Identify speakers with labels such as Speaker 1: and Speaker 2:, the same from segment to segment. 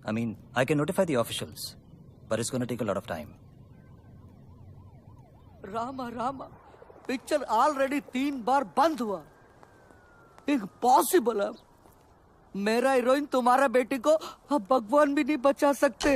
Speaker 1: I mean, I can notify the officials, but it's going to take a lot of time.
Speaker 2: Rama picture already 3 बार बंद हुआ। Impossible है। मेरा heroine तुम्हारा बेटी को अब भगवान भी नहीं बचा सकते।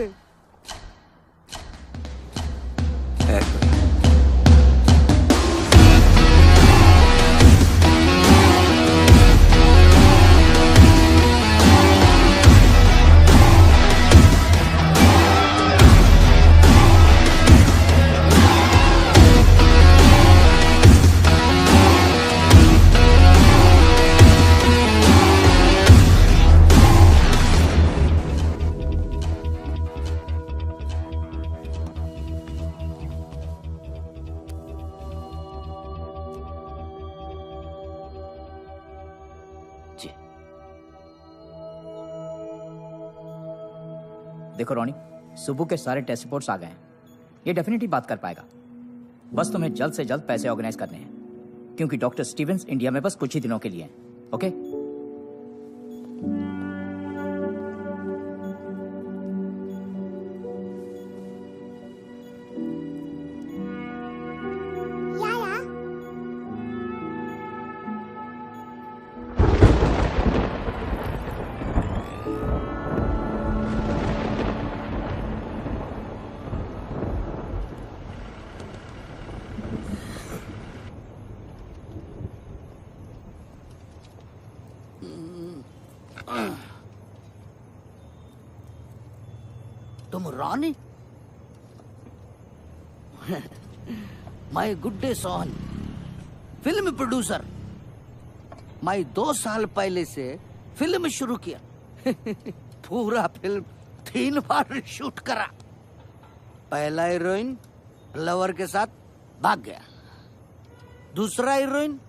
Speaker 3: देखो रोनी, सुबह के सारे टेस्ट रिपोर्ट्स आ गए हैं। ये डेफिनेटली बात कर पाएगा। बस तुम्हें जल्द से जल्द पैसे ऑर्गेनाइज करने हैं, क्योंकि डॉक्टर स्टीवेंस इंडिया में बस कुछ ही दिनों के लिए हैं। ओके?
Speaker 2: तुम Rani? My good day Sohan, film producer. मैं 2 साल पहले से फिल्म शुरू किया। पूरा फिल्म 3 बार शूट करा। पहला हीरोइन लवर के साथ भाग गया, दूसरा हीरोइन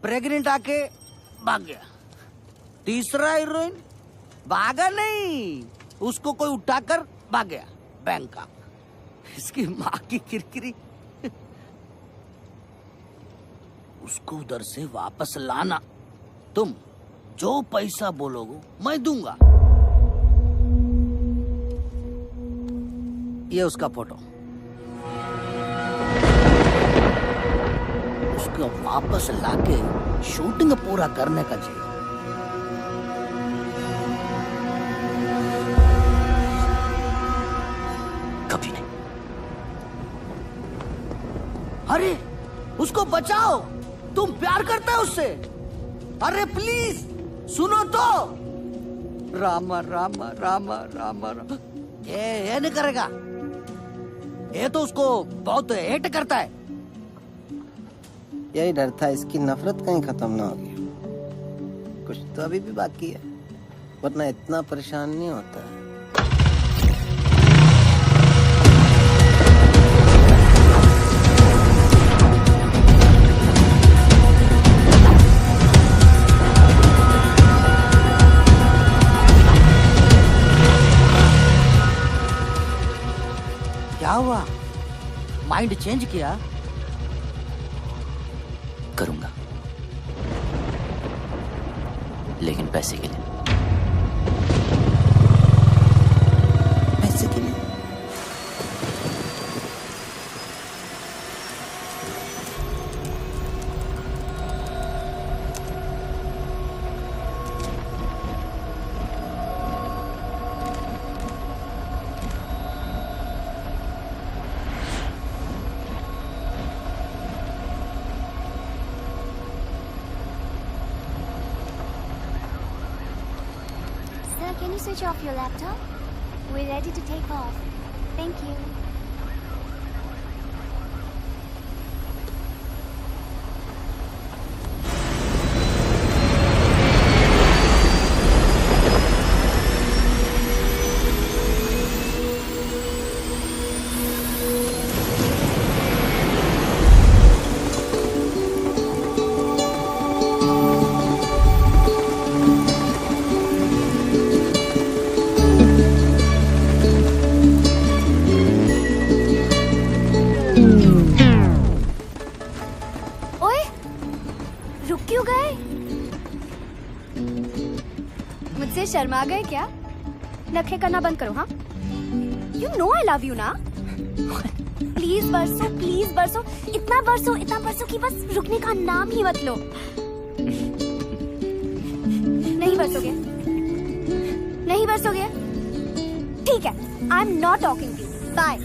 Speaker 2: प्रेग्नेंट आके भाग गया, तीसरा हीरोइन भागा नहीं, उसको कोई उठाकर भाग गया बैंकॉक। इसकी माँ की किरकिरी। उसको उधर से वापस लाना। तुम जो पैसा बोलोगे मैं दूंगा। ये उसका फोटो। उसको वापस लाके शूटिंग पूरा करने का चाहिए।
Speaker 1: कभी नहीं।
Speaker 2: अरे उसको बचाओ, तुम प्यार करते हो उससे। अरे प्लीज सुनो तो। रामा रामा रामा रामा रामा। ये नहीं करेगा। ये तो उसको बहुत हेट करता है।
Speaker 4: यही डर था, इसकी नफरत कहीं खत्म ना होगी। कुछ तो अभी भी बाकी है, वरना इतना परेशान नहीं होता है।
Speaker 2: क्या हुआ? माइंड चेंज किया?
Speaker 1: करूंगा, लेकिन पैसे के लिए।
Speaker 4: पैसे के लिए?
Speaker 5: Can you switch off your laptop? We're ready to take off. Thank you. क्यों गए? मुझसे शर्मा गए क्या? नखरे करना बंद करो हाँ. You know I love you ना. प्लीज बरसो इतना बरसो कि बस रुकने का नाम ही मत लो. नहीं बरसोगे ठीक है. I am not talking to you. Bye.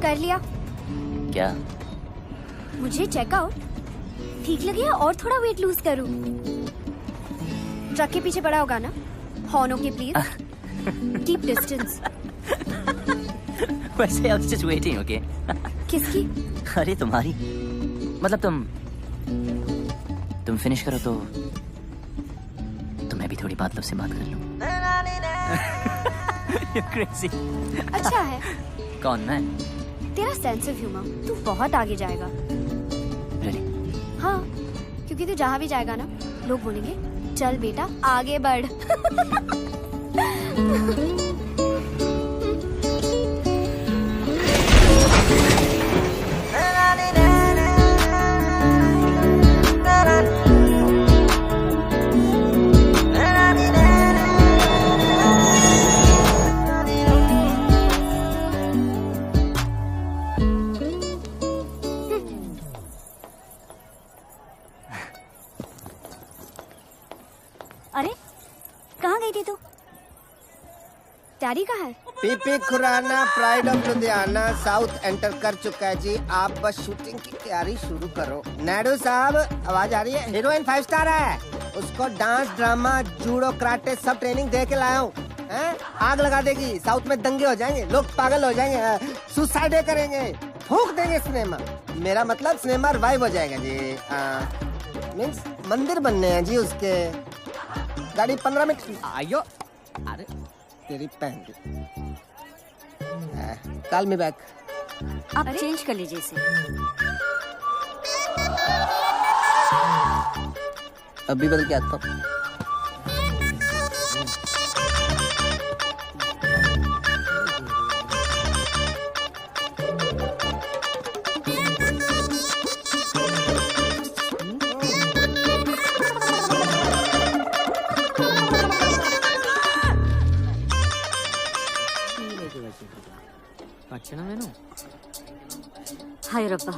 Speaker 5: कर लिया
Speaker 3: क्या?
Speaker 5: मुझे चेकआउट ठीक लगे या और थोड़ा वेट लूज करूं? ट्रक के पीछे पड़ा होगा ना. Horn okay please. Keep distance.
Speaker 3: वैसे I was just waiting. Okay.
Speaker 5: किसकी?
Speaker 3: अरे तुम्हारी. मतलब तुम फिनिश करो तो मैं भी थोड़ी बात से बात कर लूं. You're crazy.
Speaker 5: अच्छा है.
Speaker 3: कौन मैं?
Speaker 5: तेरा सेंस ऑफ ह्यूमर. तू बहुत आगे जाएगा.
Speaker 3: Really?
Speaker 5: हाँ, क्योंकि तू जहाँ भी जाएगा ना लोग बोलेंगे चल बेटा आगे बढ़. अरे कहाँ गई थी तू? डैडी कहाँ है?
Speaker 4: PP Khurana pride of Ludhiana south enter कर चुका है जी. आप बस शूटिंग की तैयारी शुरू करो. नायडू साहब आवाज आ रही है? हीरोइन 5 स्टार है. उसको डांस ड्रामा जूडो कराटे सब ट्रेनिंग दे के लाया हूँ. आग लगा देगी. साउथ में दंगे हो जाएंगे. लोग पागल हो जाएंगे. सुसाइड करेंगे. फूंक देंगे सिनेमा. मेरा मतलब सिनेमा रिवाइव हो जाएगा जी. मीन्स मंदिर बनने हैं जी उसके. गाड़ी 15 मिनट. आयो. अरे तेरी पहन कॉल मी बैक.
Speaker 5: आप चेंज कर लीजिए इसे.
Speaker 4: अभी बदल के आता हूँ.
Speaker 5: हाय रब्बा.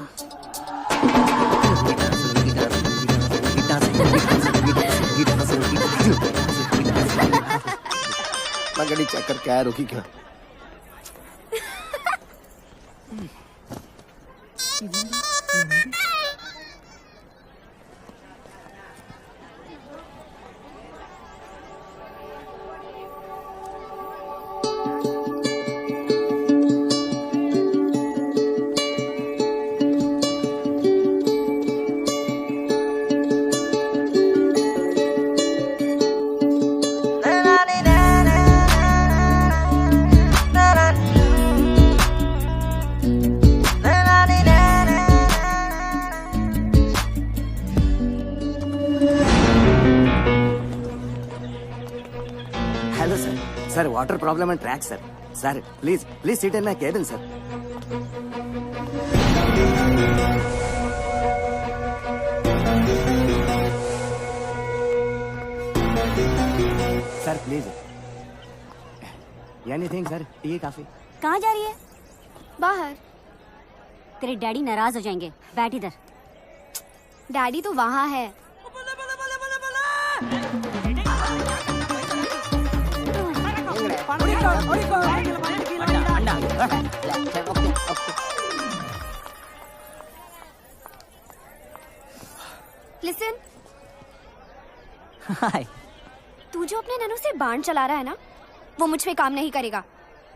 Speaker 4: मैं गाड़ी चेक करके आया. रुकी क्या?
Speaker 6: Sir, water problem and track, sir. Sir, please sit in my cabin, sir. Sir, please. Anything, sir? T काफी.
Speaker 5: कहाँ जा रही है? बाहर. तेरे डैडी नाराज हो जाएंगे. बैठ इधर. डैडी तो वहाँ है. लिसन.
Speaker 3: हाय.
Speaker 5: तू जो अपने ननू से बाण चला रहा है ना वो मुझ पे काम नहीं करेगा.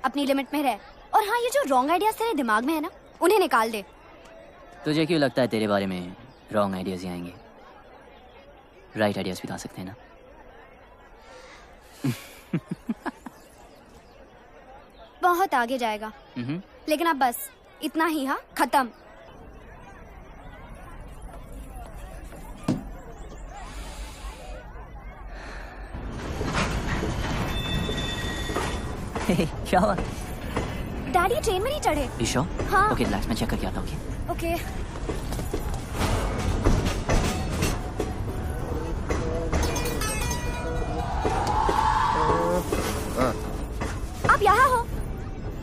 Speaker 5: अपनी लिमिट में रह. और हाँ, ये जो रॉन्ग आइडियाज तेरे दिमाग में है ना उन्हें निकाल दे.
Speaker 3: तुझे क्यों लगता है तेरे बारे में रॉन्ग आइडियाज ही आएंगे? राइट आइडियाज भी आ सकते हैं ना.
Speaker 5: बहुत आगे जाएगा. लेकिन अब बस इतना ही. हाँ, खत्म.
Speaker 3: क्या हुआ?
Speaker 5: डैडी ट्रेन में नहीं चढ़े.
Speaker 3: ईशो?
Speaker 5: हाँ.
Speaker 3: ओके रिलैक्स, मैं चेक करके आता हूँ.
Speaker 5: ओके.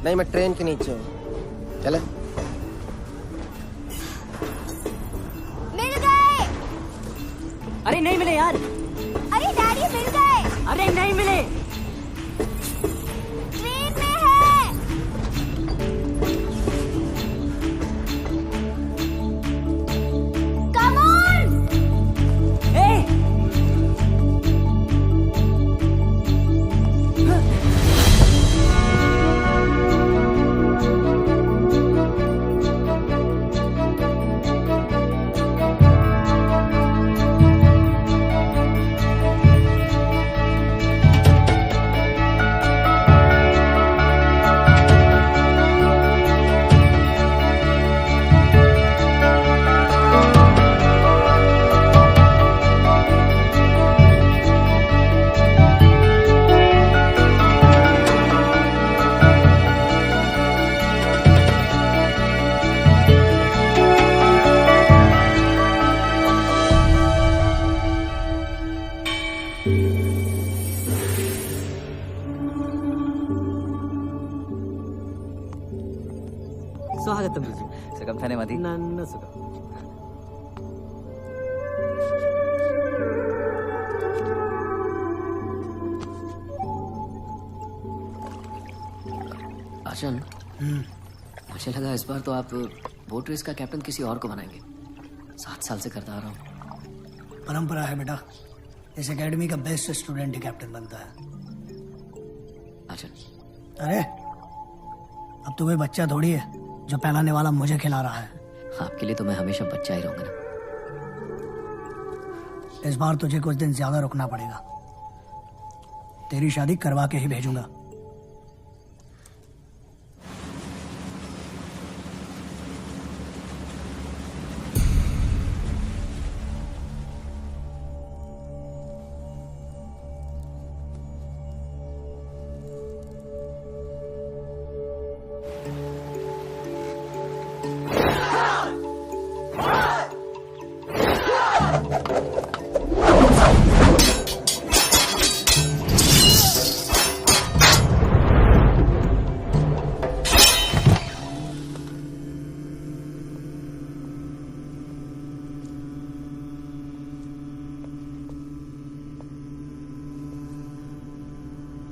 Speaker 4: नहीं मैं ट्रेन के नीचे हूँ। चले
Speaker 5: मिल गए।
Speaker 7: अरे नहीं मिले यार।
Speaker 5: अरे डैडी मिल गए।
Speaker 7: अरे नहीं मिले।
Speaker 5: ट्रेन में है। Come on.
Speaker 7: स्वागतम रुचि.
Speaker 1: Sagam thane madi.
Speaker 7: नन्न सुखम.
Speaker 8: आशन, मुझे लगा इस बार तो आप बोट रेस का कैप्टन किसी और को बनाएंगे. 7 साल से करता आ रहा हूँ.
Speaker 9: परंपरा है बेटा. इस एकेडमी का बेस्ट स्टूडेंट ही कैप्टन बनता है.
Speaker 8: आशन,
Speaker 9: अरे अब तो कोई बच्चा थोड़ी है जो पहलाने वाला मुझे खिला रहा है.
Speaker 8: आपके लिए तो मैं हमेशा बच्चा ही रहूंगा ना.
Speaker 9: इस बार तुझे कुछ दिन ज्यादा रुकना पड़ेगा. तेरी शादी करवा के ही भेजूंगा.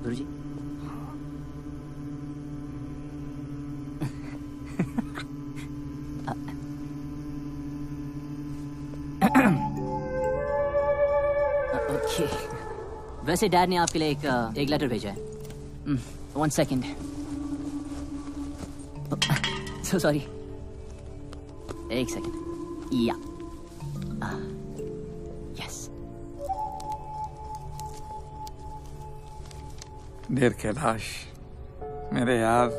Speaker 8: गुरुजी.
Speaker 7: ओके. वैसे डैड ने आपके लिए एक लेटर भेजा है. 1 सेकेंड. So sorry. 1 सेकेंड. या. यस.
Speaker 10: देर कैलाश, मेरे यार,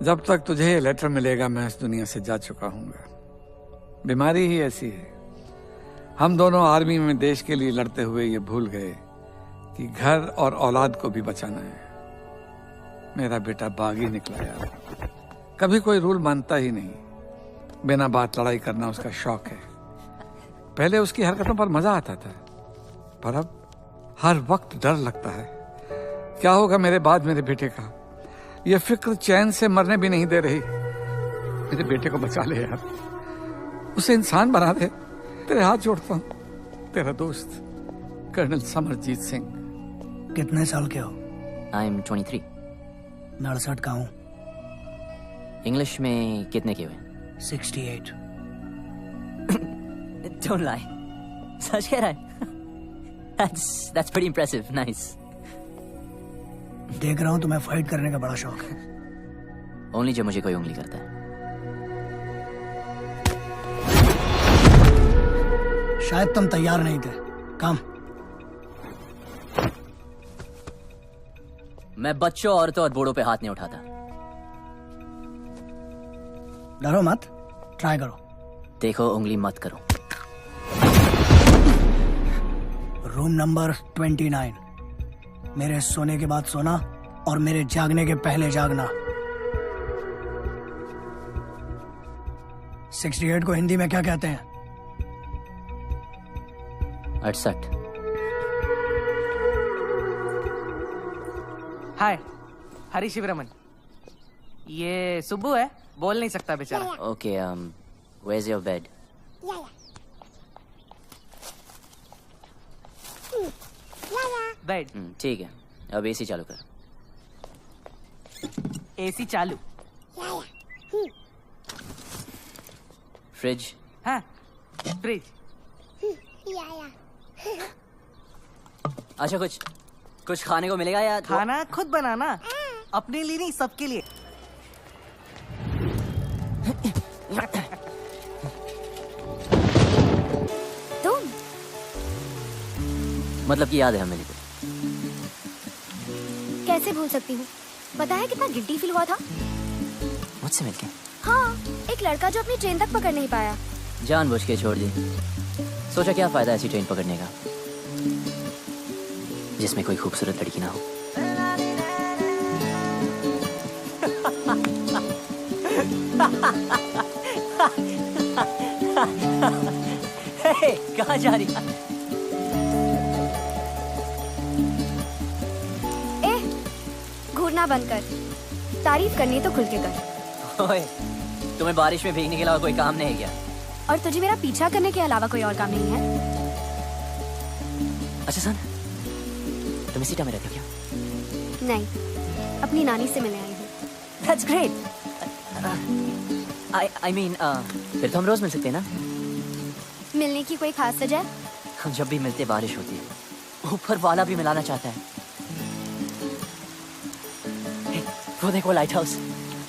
Speaker 10: जब तक तुझे ये लेटर मिलेगा मैं इस दुनिया से जा चुका हूँगा. बीमारी ही ऐसी है. हम दोनों आर्मी में देश के लिए लड़ते हुए ये भूल गए कि घर और औलाद को भी बचाना है. मेरा बेटा बागी निकला यार. कभी कोई रूल मानता ही नहीं. बिना बात लड़ाई करना उसका शौक है. पहले उसकी हरकतों पर मजा आता था, पर अब हर वक्त डर लगता है. क्या होगा मेरे बाद मेरे बेटे का. ये फिक्र चैन से मरने भी नहीं दे रही. मेरे बेटे को बचा ले यार. उसे इंसान बना दे. तेरे हाथ जोड़ता हूँ. तेरा दोस्त कर्नल समरजीत सिंह.
Speaker 9: कितने साल के हो?
Speaker 7: I am 23.
Speaker 9: मैं 68 का हूँ.
Speaker 7: इंग्लिश में कितने के हुए?
Speaker 9: 68.
Speaker 7: Don't lie. सच कह रहा है? That's pretty impressive. Nice.
Speaker 9: देख रहा हूँ तुम्हें फाइट करने का बड़ा शौक है.
Speaker 7: ओनली जब मुझे कोई उंगली करता है.
Speaker 9: शायद तुम तैयार नहीं थे. काम.
Speaker 7: मैं बच्चों, औरतों और बूढ़ों पे हाथ नहीं उठाता.
Speaker 9: डरो मत. ट्राई करो.
Speaker 7: देखो, उंगली मत करो.
Speaker 9: Room number 29. मेरे सोने के बाद सोना और मेरे जागने के पहले जागना. 68 को हिंदी में क्या कहते हैं?
Speaker 7: 68.
Speaker 11: हाय, हरी शिवरमन. ये सुब्बू है, बोल नहीं सकता बेचारा।
Speaker 7: Okay where's your bed?
Speaker 11: Bed.
Speaker 7: ठीक है, अब एसी चालू कर।
Speaker 11: एसी चालू।
Speaker 7: फ्रिज।
Speaker 11: हाँ, फ्रिज।
Speaker 7: अच्छा, कुछ खाने को मिलेगा या
Speaker 11: खाना खुद बनाना, अपने लिए नहीं सबके लिए।
Speaker 5: तुम
Speaker 7: मतलब कि याद है हमें को?
Speaker 5: कैसे भूल सकती हूँ? पता है कितना गिल्टी फील हुआ था
Speaker 7: मुझसे मिलके?
Speaker 5: हाँ, एक लड़का जो अपनी ट्रेन तक पकड़ नहीं पाया।
Speaker 7: जानबूझ के छोड़ दी। सोचा क्या फायदा ऐसी ट्रेन पकड़ने का जिसमें कोई खूबसूरत लड़की ना हो। कहाँ जा रही है?
Speaker 5: घूरना बंद कर, तारीफ करनी तो खुल के कर।
Speaker 7: ओए, तुम्हें बारिश में भीगने के अलावा कोई काम नहीं है क्या?
Speaker 5: और तुझे मेरा पीछा करने के अलावा कोई और काम नहीं है?
Speaker 7: अच्छा सन, तुम इसी टाइम में रहते हो क्या?
Speaker 5: नहीं, अपनी नानी से मिलने आई हूँ।
Speaker 7: That's great. I mean, फिर तो हम रोज मिल सकते हैं ना?
Speaker 5: मिलने की कोई खास वजह?
Speaker 7: हम जब भी मिलते बारिश होती है, ऊपर वाला भी मिलाना चाहता है। वो देखो लाइट हाउस,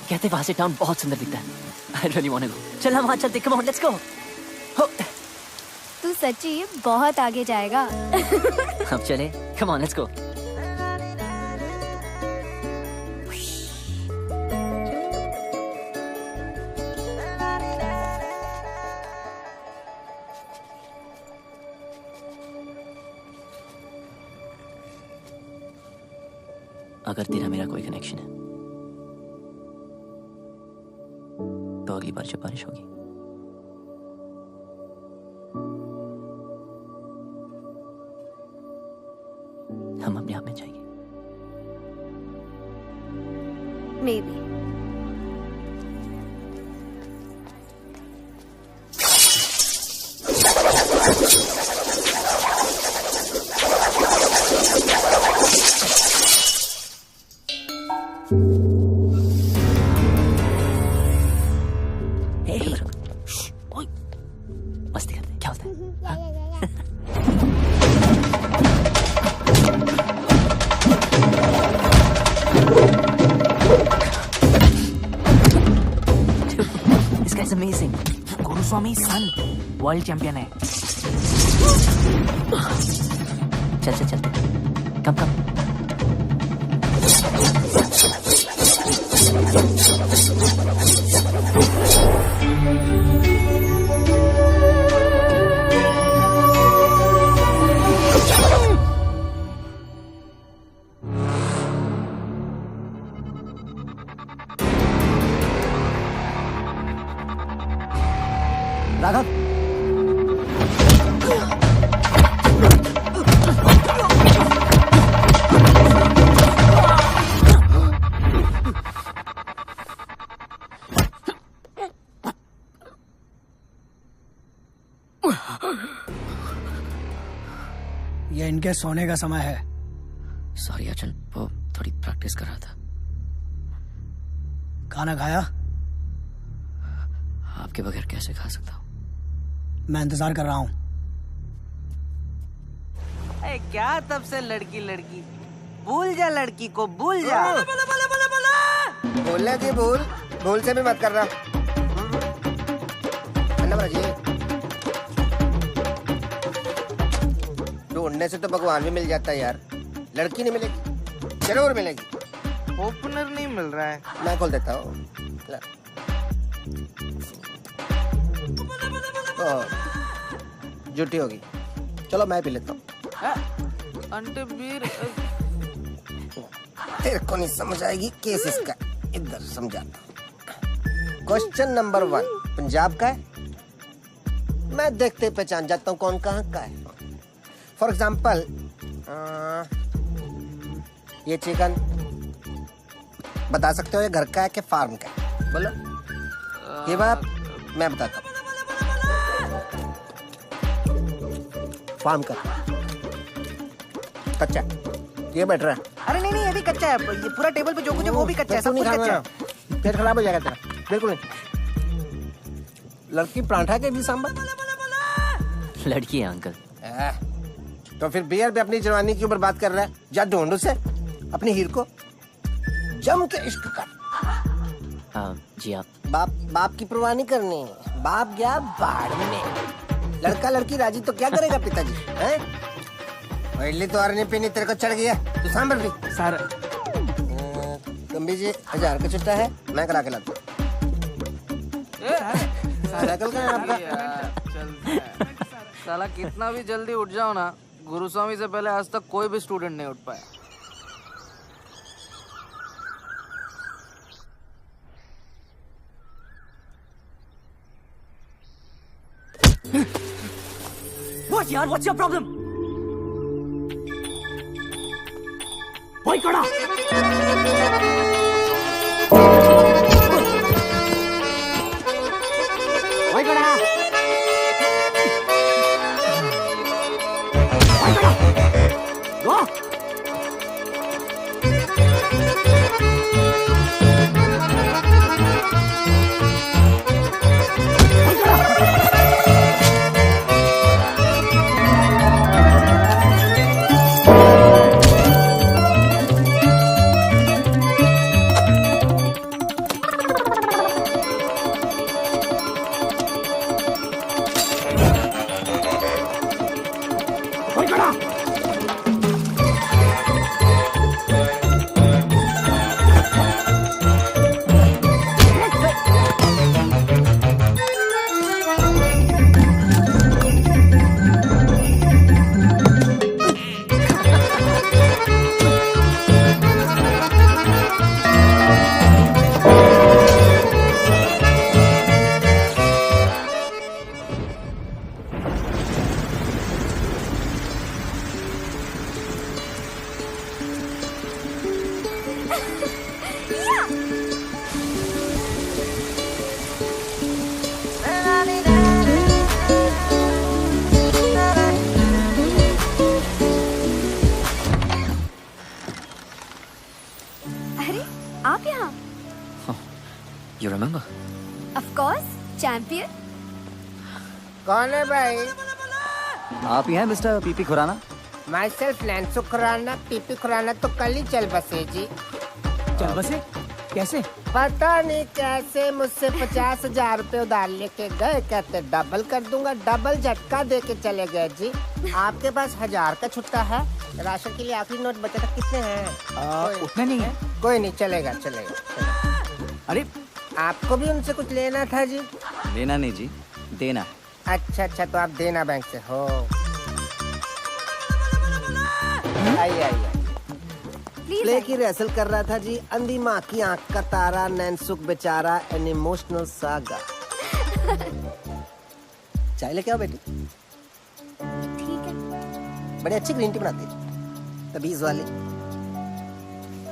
Speaker 7: कहते वहां से टाउन बहुत सुंदर दिखता है। I really want to go. चल हम वहाँ चलते, come on, let's go.
Speaker 5: तू सच्ची बहुत आगे जाएगा।
Speaker 7: अब चले, come on, let's go. अगर तेरा मेरा कोई कनेक्शन है तो अगली बार जब बारिश होगी हम अपने आप में जाएंगे।
Speaker 5: Maybe.
Speaker 7: मस्ती करते हैं, क्या होता है? This guy's amazing.
Speaker 11: Guruswami son world champion है।
Speaker 7: चल कम
Speaker 3: राघव,
Speaker 9: ये इनके सोने का समय है।
Speaker 8: सॉरी अचल, वो थोड़ी प्रैक्टिस कर रहा था।
Speaker 9: खाना खाया?
Speaker 8: आपके बगैर कैसे खा सकता हूँ?
Speaker 9: मैं इंतजार कर रहा हूँ।
Speaker 11: क्या तब से लड़की भूल जा, लड़की को भूल जा।
Speaker 4: बोलना जी, भूल से भी मत करना। ढूंढने से तो भगवान भी मिल जाता है यार, लड़की नहीं मिलेगी, जरूर मिलेगी।
Speaker 11: ओपनर नहीं मिल रहा है।
Speaker 4: मैं खोल देता हूँ। झूठी होगी, चलो मैं पी लेता हूँ। तेरे को नहीं समझ आएगी, केस इसका इधर समझाता हूँ। क्वेश्चन नंबर 1 पंजाब का है, मैं देखते पहचान जाता हूँ कौन कहाँ का है। फॉर एग्जाम्पल ये चिकन बता सकते हो ये घर का है कि फार्म का है? बोलो। ये बात मैं बताता हूँ। फार्म का कच्चा, ये बैठ रहा है।
Speaker 11: अरे नहीं ये भी कच्चा है, ये पूरा टेबल पे जो कुछ है वो भी कच्चा है, सब कुछ कच्चा है।
Speaker 4: पेट खराब हो जाएगा तेरा, बिल्कुल नहीं। लड़की पराठा के भी सांबर।
Speaker 8: लड़की है अंकल।
Speaker 4: तो फिर बियर पे अपनी जवानी की उम्र बात कर रहा है? जा ढूंढ उसे, अपनी हीर को जम के इश्क कर।
Speaker 8: जी आप।
Speaker 4: बाप की परवाह नहीं करनी, बाप गया बाढ़ में। लड़का लड़की राजी तो क्या करेगा पिताजी, हैं? इडली तो नहीं पीनी, तेरे को चढ़ गया, तू सांबर भी।
Speaker 11: सर
Speaker 4: कम्बी जी 1000 का चिट्टा है, मैं करा के लाता हूँ। साइकिल का है आपका?
Speaker 11: साला कितना भी जल्दी उठ जाओ ना, गुरुस्वामी से पहले आज तक कोई भी स्टूडेंट नहीं उठ पाया।
Speaker 3: What यार? What's your problem? वही कड़ा। वही कड़ा। वो।
Speaker 5: आप यहाँ?
Speaker 8: You remember?
Speaker 5: Of course, champion.
Speaker 4: कौन है भाई?
Speaker 1: आप ही हैं mister PP Khurana?
Speaker 4: Myself नैन्सो खुराना, पीपी खुराना तो कल ही चल बसे जी।
Speaker 3: चल बसे? कैसे?
Speaker 4: पता नहीं कैसे मुझसे 50,000 रुपए उधार लेके गए, कहते डबल कर दूंगा, डबल झटका दे के चले गए जी। आपके पास 1000 का छुट्टा है? राशन के लिए आखिरी नोट बचा था, कितने हैं?
Speaker 3: उतने नहीं है।
Speaker 4: कोई नहीं, चलेगा चलेगा।
Speaker 3: अरे
Speaker 4: आपको भी उनसे कुछ लेना था जी?
Speaker 1: लेना नहीं जी, देना।
Speaker 4: अच्छा तो आप देना बैंक से हो। आइए प्ले की रिहर्सल कर रहा था जी। अंधी माँ की आंख का तारा, नैनसुख बेचारा, एन इमोशनल सागा। चाय लेके आओ बेटी।
Speaker 5: ठीक है।
Speaker 4: बड़ी अच्छी ग्रीन टी बनाती है, तबीज वाली।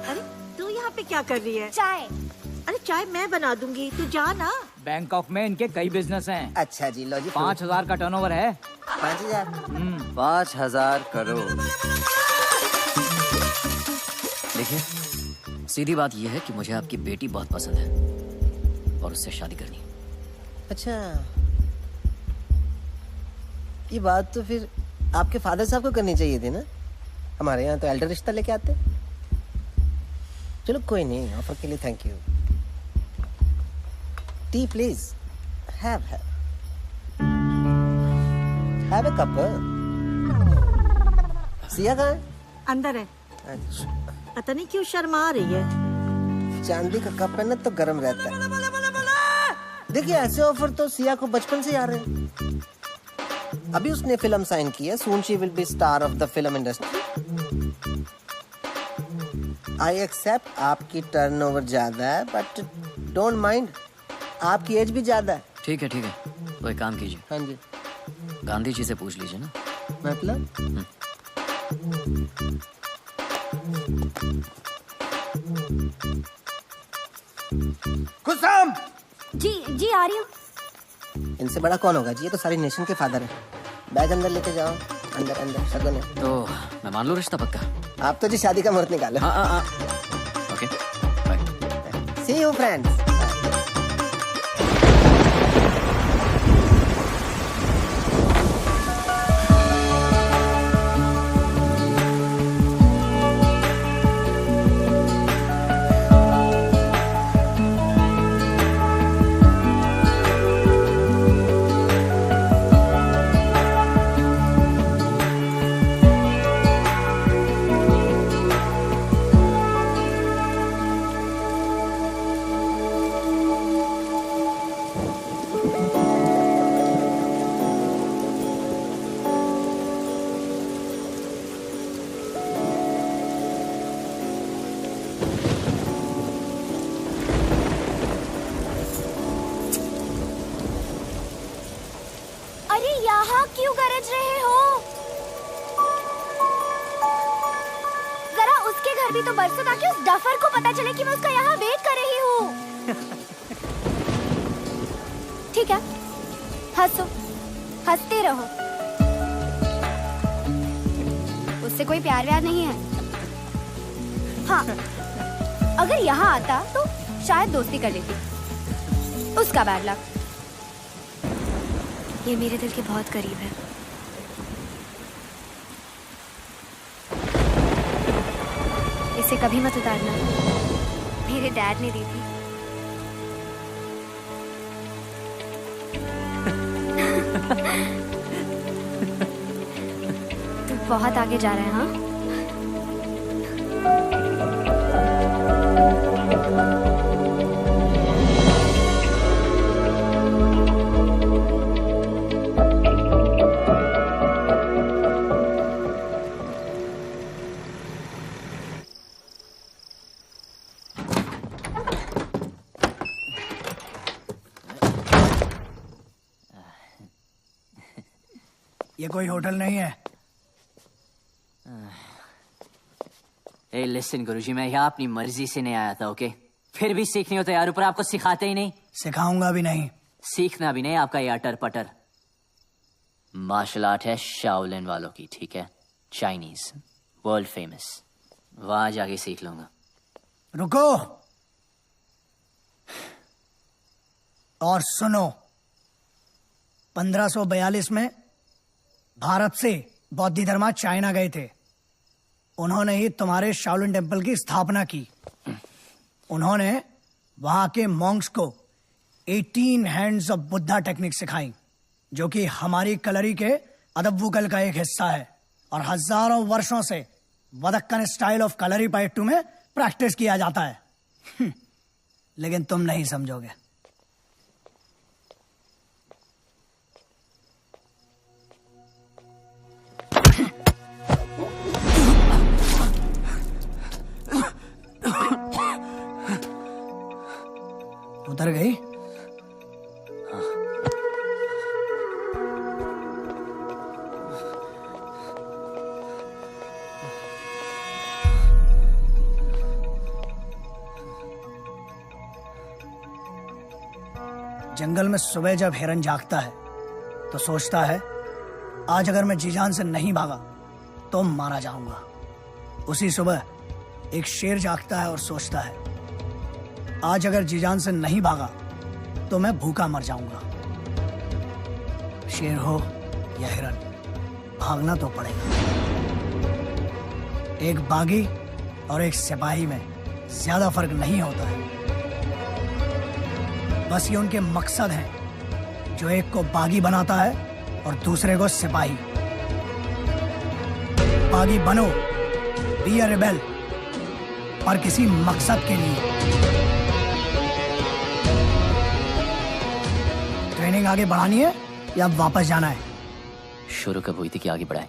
Speaker 12: अरे तू यहाँ पे क्या कर रही है?
Speaker 5: चाय।
Speaker 12: अरे चाय मैं बना दूंगी, तू जा ना।
Speaker 3: बैंकॉक में इनके कई बिजनेस हैं।
Speaker 4: अच्छा जी, लो जी।
Speaker 3: 5000 का टर्नओवर है।
Speaker 4: 5000?
Speaker 1: 5000 करोड़।
Speaker 8: देखिए, सीधी बात यह है कि मुझे आपकी बेटी बहुत पसंद है और उससे शादी करनी है।
Speaker 4: अच्छा, ये बात तो फिर आपके फादर साहब को करनी चाहिए थी ना। हमारे यहाँ तो एल्डर रिश्ता लेके आते। चलो कोई नहीं, ऑफर के लिए thank you. T please. Have a cup. Siya कहाँ है?
Speaker 12: अंदर है।
Speaker 4: अच्छा,
Speaker 12: पता नहीं क्यों शर्मा रही है।
Speaker 4: चांदी का कप है ना तो गर्म रहता है। देखिए ऐसे ऑफर तो सिया को बचपन से आ रहे हैं। अभी उसने फिल्म साइन की है, soon she will be star of the film industry. I accept आपकी टर्नओवर ज्यादा है, बट डोंट माइंड, आपकी एज भी ज्यादा है।
Speaker 8: ठीक है तो एक काम कीजिए।
Speaker 4: हाँ जी।
Speaker 8: गांधी जी से पूछ लीजिए ना।
Speaker 4: मतलब? खुशाम।
Speaker 5: जी आ रही हूँ।
Speaker 4: इनसे बड़ा कौन होगा जी, ये तो सारी नेशन के फादर है। बैग अंदर लेके जाओ, अंदर अंदर शगुन है।
Speaker 8: तो मैं मान लूं रिश्ता पक्का?
Speaker 4: आप तो जी शादी का मुहूर्त निकालो।
Speaker 8: Okay bye.
Speaker 4: See you friends.
Speaker 5: अरे यहाँ क्यों गरज रहे हो? जरा उसके घर भी तो बरसो ताकि उस डफर को पता चले कि मैं उसका यहाँ वेट कर रही हूँ। ठीक है, हंसो, हंसते रहो। उससे कोई प्यार व्यार नहीं है। हाँ, अगर यहाँ आता तो शायद दोस्ती कर लेती। उसका बैड लक। ये मेरे दिल के बहुत करीब है। इसे कभी मत उतारना, मेरे डैड ने दी थी। तू बहुत आगे जा रहा है। हाँ,
Speaker 9: ये कोई होटल नहीं है।
Speaker 7: ए लिसन गुरुजी, मैं यहाँ अपनी मर्जी से नहीं आया था, ओके? फिर भी सीखनी हो तो यार, ऊपर आपको सिखाते ही नहीं।
Speaker 9: सिखाऊंगा भी नहीं।
Speaker 7: सीखना भी नहीं आपका ये अटर पटर। मार्शल आर्ट है शाओलिन वालों की, ठीक है? Chinese, world famous. वहां जाके सीख लूंगा।
Speaker 9: रुको और सुनो। 1542 में भारत से बौद्ध धर्मा चाइना गए थे। उन्होंने ही तुम्हारे शाओलिन टेम्पल की स्थापना की। उन्होंने वहां के मॉन्क्स को 18 हैंड्स ऑफ बुद्धा टेक्निक सिखाई, जो कि हमारी कलरी के अदब्बुकल का एक हिस्सा है और हजारों वर्षों से वदक्कन स्टाइल ऑफ कलरी पाइट्टू में प्रैक्टिस किया जाता है। लेकिन तुम नहीं समझोगे। उतर गई? जंगल में सुबह जब हिरन जागता है तो सोचता है, आज अगर मैं जीजान से नहीं भागा तो मारा जाऊंगा। उसी सुबह एक शेर जागता है और सोचता है, आज अगर जीजान से नहीं भागा तो मैं भूखा मर जाऊंगा। शेर हो या हिरन, भागना तो पड़ेगा। एक बागी और एक सिपाही में ज्यादा फर्क नहीं होता है। बस ये उनके मकसद हैं, जो एक को बागी बनाता है और दूसरे को सिपाही। बागी बनो, बी अ रिबेल, पर किसी मकसद के लिए। ट्रेनिंग आगे बढ़ानी है या वापस जाना है?
Speaker 7: शुरू कब हुई थी कि आगे बढ़ाए?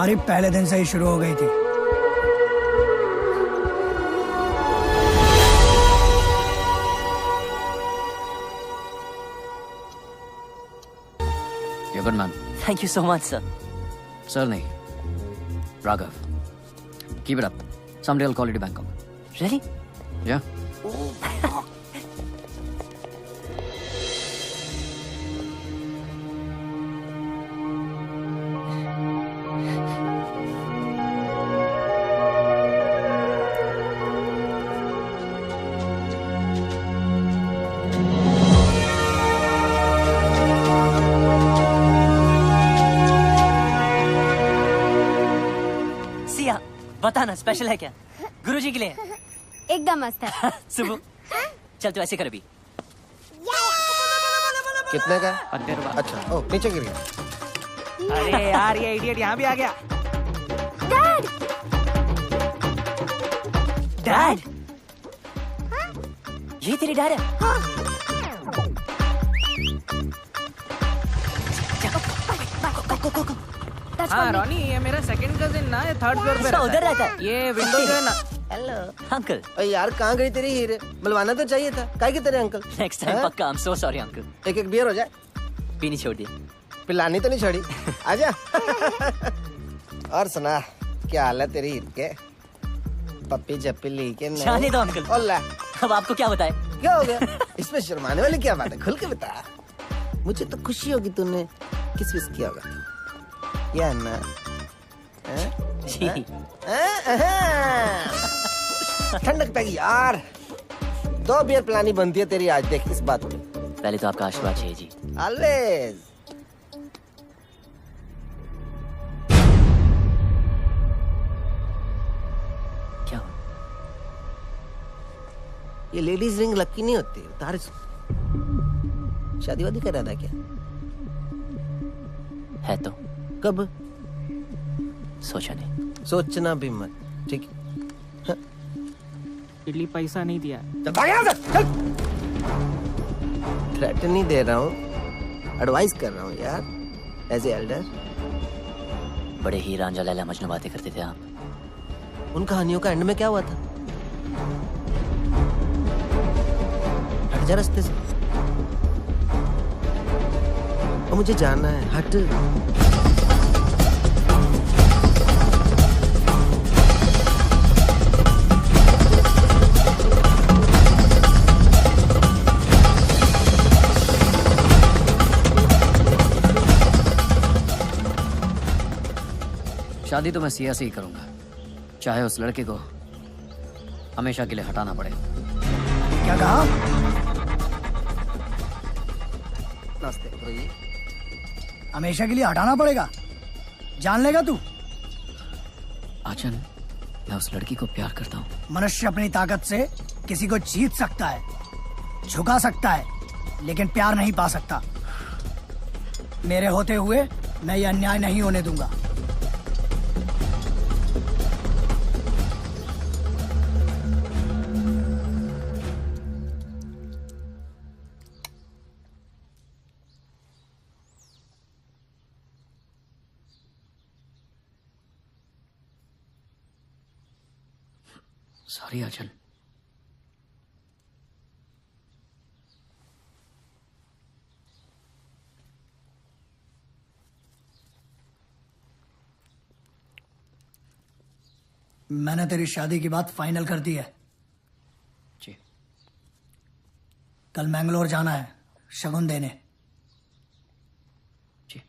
Speaker 9: तुम्हारी पहले दिन से ही शुरू हो गई थी।
Speaker 8: You're good, man.
Speaker 7: Thank you so much, sir.
Speaker 8: Sir, nahi. Raghav. Keep it up. Someday I'll call you to Bangkok.
Speaker 7: Really?
Speaker 8: Yeah.
Speaker 7: Siya, बताना स्पेशल है क्या? गुरुजी के लिए।
Speaker 5: एकदम मस्त है।
Speaker 7: सुबह, चल तू ऐसे कर अभी।
Speaker 4: कितने का? अच्छा, ओ नीचे गिर गया।
Speaker 11: अरे यार ये इडियट यहाँ भी आ गया।
Speaker 5: Dad,
Speaker 7: dad? ये तेरी डैड है?
Speaker 11: हाँ रॉनी, ये मेरा सेकंड कजिन ना, ये थर्ड फ्लोर पे
Speaker 7: उधर रहता है।
Speaker 11: ये विंडो जो है ना।
Speaker 7: Hello uncle.
Speaker 4: अरे यार कहाँ गई तेरी हीरे? बुलवाना तो चाहिए था। काय के तेरे अंकल?
Speaker 7: नेक्स्ट टाइम पक्का। I am so sorry uncle.
Speaker 4: एक बियर हो जाए।
Speaker 7: पीनी छोड़ दी।
Speaker 4: पिलानी तो नहीं छोड़ी। आजा। और सुना, क्या हाल है तेरी हीर के? पप्पी जप्पी ली के नहीं?
Speaker 7: जाने दो अंकल।
Speaker 4: ओला।
Speaker 7: अब आपको क्या बताए?
Speaker 4: क्या हो गया? इसमें शर्माने वाली क्या बात है? खुल के बता। मुझे तो खुशी होगी तूने किस विस किया होगा। या ना?
Speaker 7: जी।
Speaker 4: ठंडक पैगी यार। 2 बियर पिलानी बनती है तेरी आज, देख इस बात पे।
Speaker 7: पहले तो आपका आशीर्वाद चाहिए जी।
Speaker 4: ऑलवेज।
Speaker 7: क्या?
Speaker 4: ये लेडीज रिंग लकी नहीं होती। तारे शादी वादी कर रहा था क्या?
Speaker 7: है तो।
Speaker 4: कब?
Speaker 7: सोचा नहीं।
Speaker 4: सोचना भी मत, ठीक है?
Speaker 11: इडली पैसा नहीं दिया।
Speaker 4: चल भाग यहाँ से, चल। थ्रेट नहीं दे रहा हूँ, एडवाइस कर रहा हूँ यार, एज ए एल्डर।
Speaker 7: बड़े ही रांझा लैला मजनू बातें करते थे आप।
Speaker 4: उन कहानियों का एंड में क्या हुआ था? हट जा रास्ते से। और मुझे जाना है, हट।
Speaker 8: शादी तो मैं सिया से ही करूंगा, चाहे उस लड़के को हमेशा के लिए हटाना पड़े।
Speaker 9: क्या कहा?
Speaker 4: नमस्ते गुरुजी।
Speaker 9: हमेशा के लिए हटाना पड़ेगा? जान लेगा तू?
Speaker 8: आचन, मैं उस लड़की को प्यार करता हूँ।
Speaker 9: मनुष्य अपनी ताकत से किसी को जीत सकता है, झुका सकता है, लेकिन प्यार नहीं पा सकता। मेरे होते हुए मैं ये अन्याय नहीं होने दूंगा।
Speaker 8: सॉरी आचन।
Speaker 9: मैंने तेरी शादी की बात फाइनल कर दी है।
Speaker 8: जी।
Speaker 9: कल मैंगलोर जाना है शगुन देने।
Speaker 8: जी।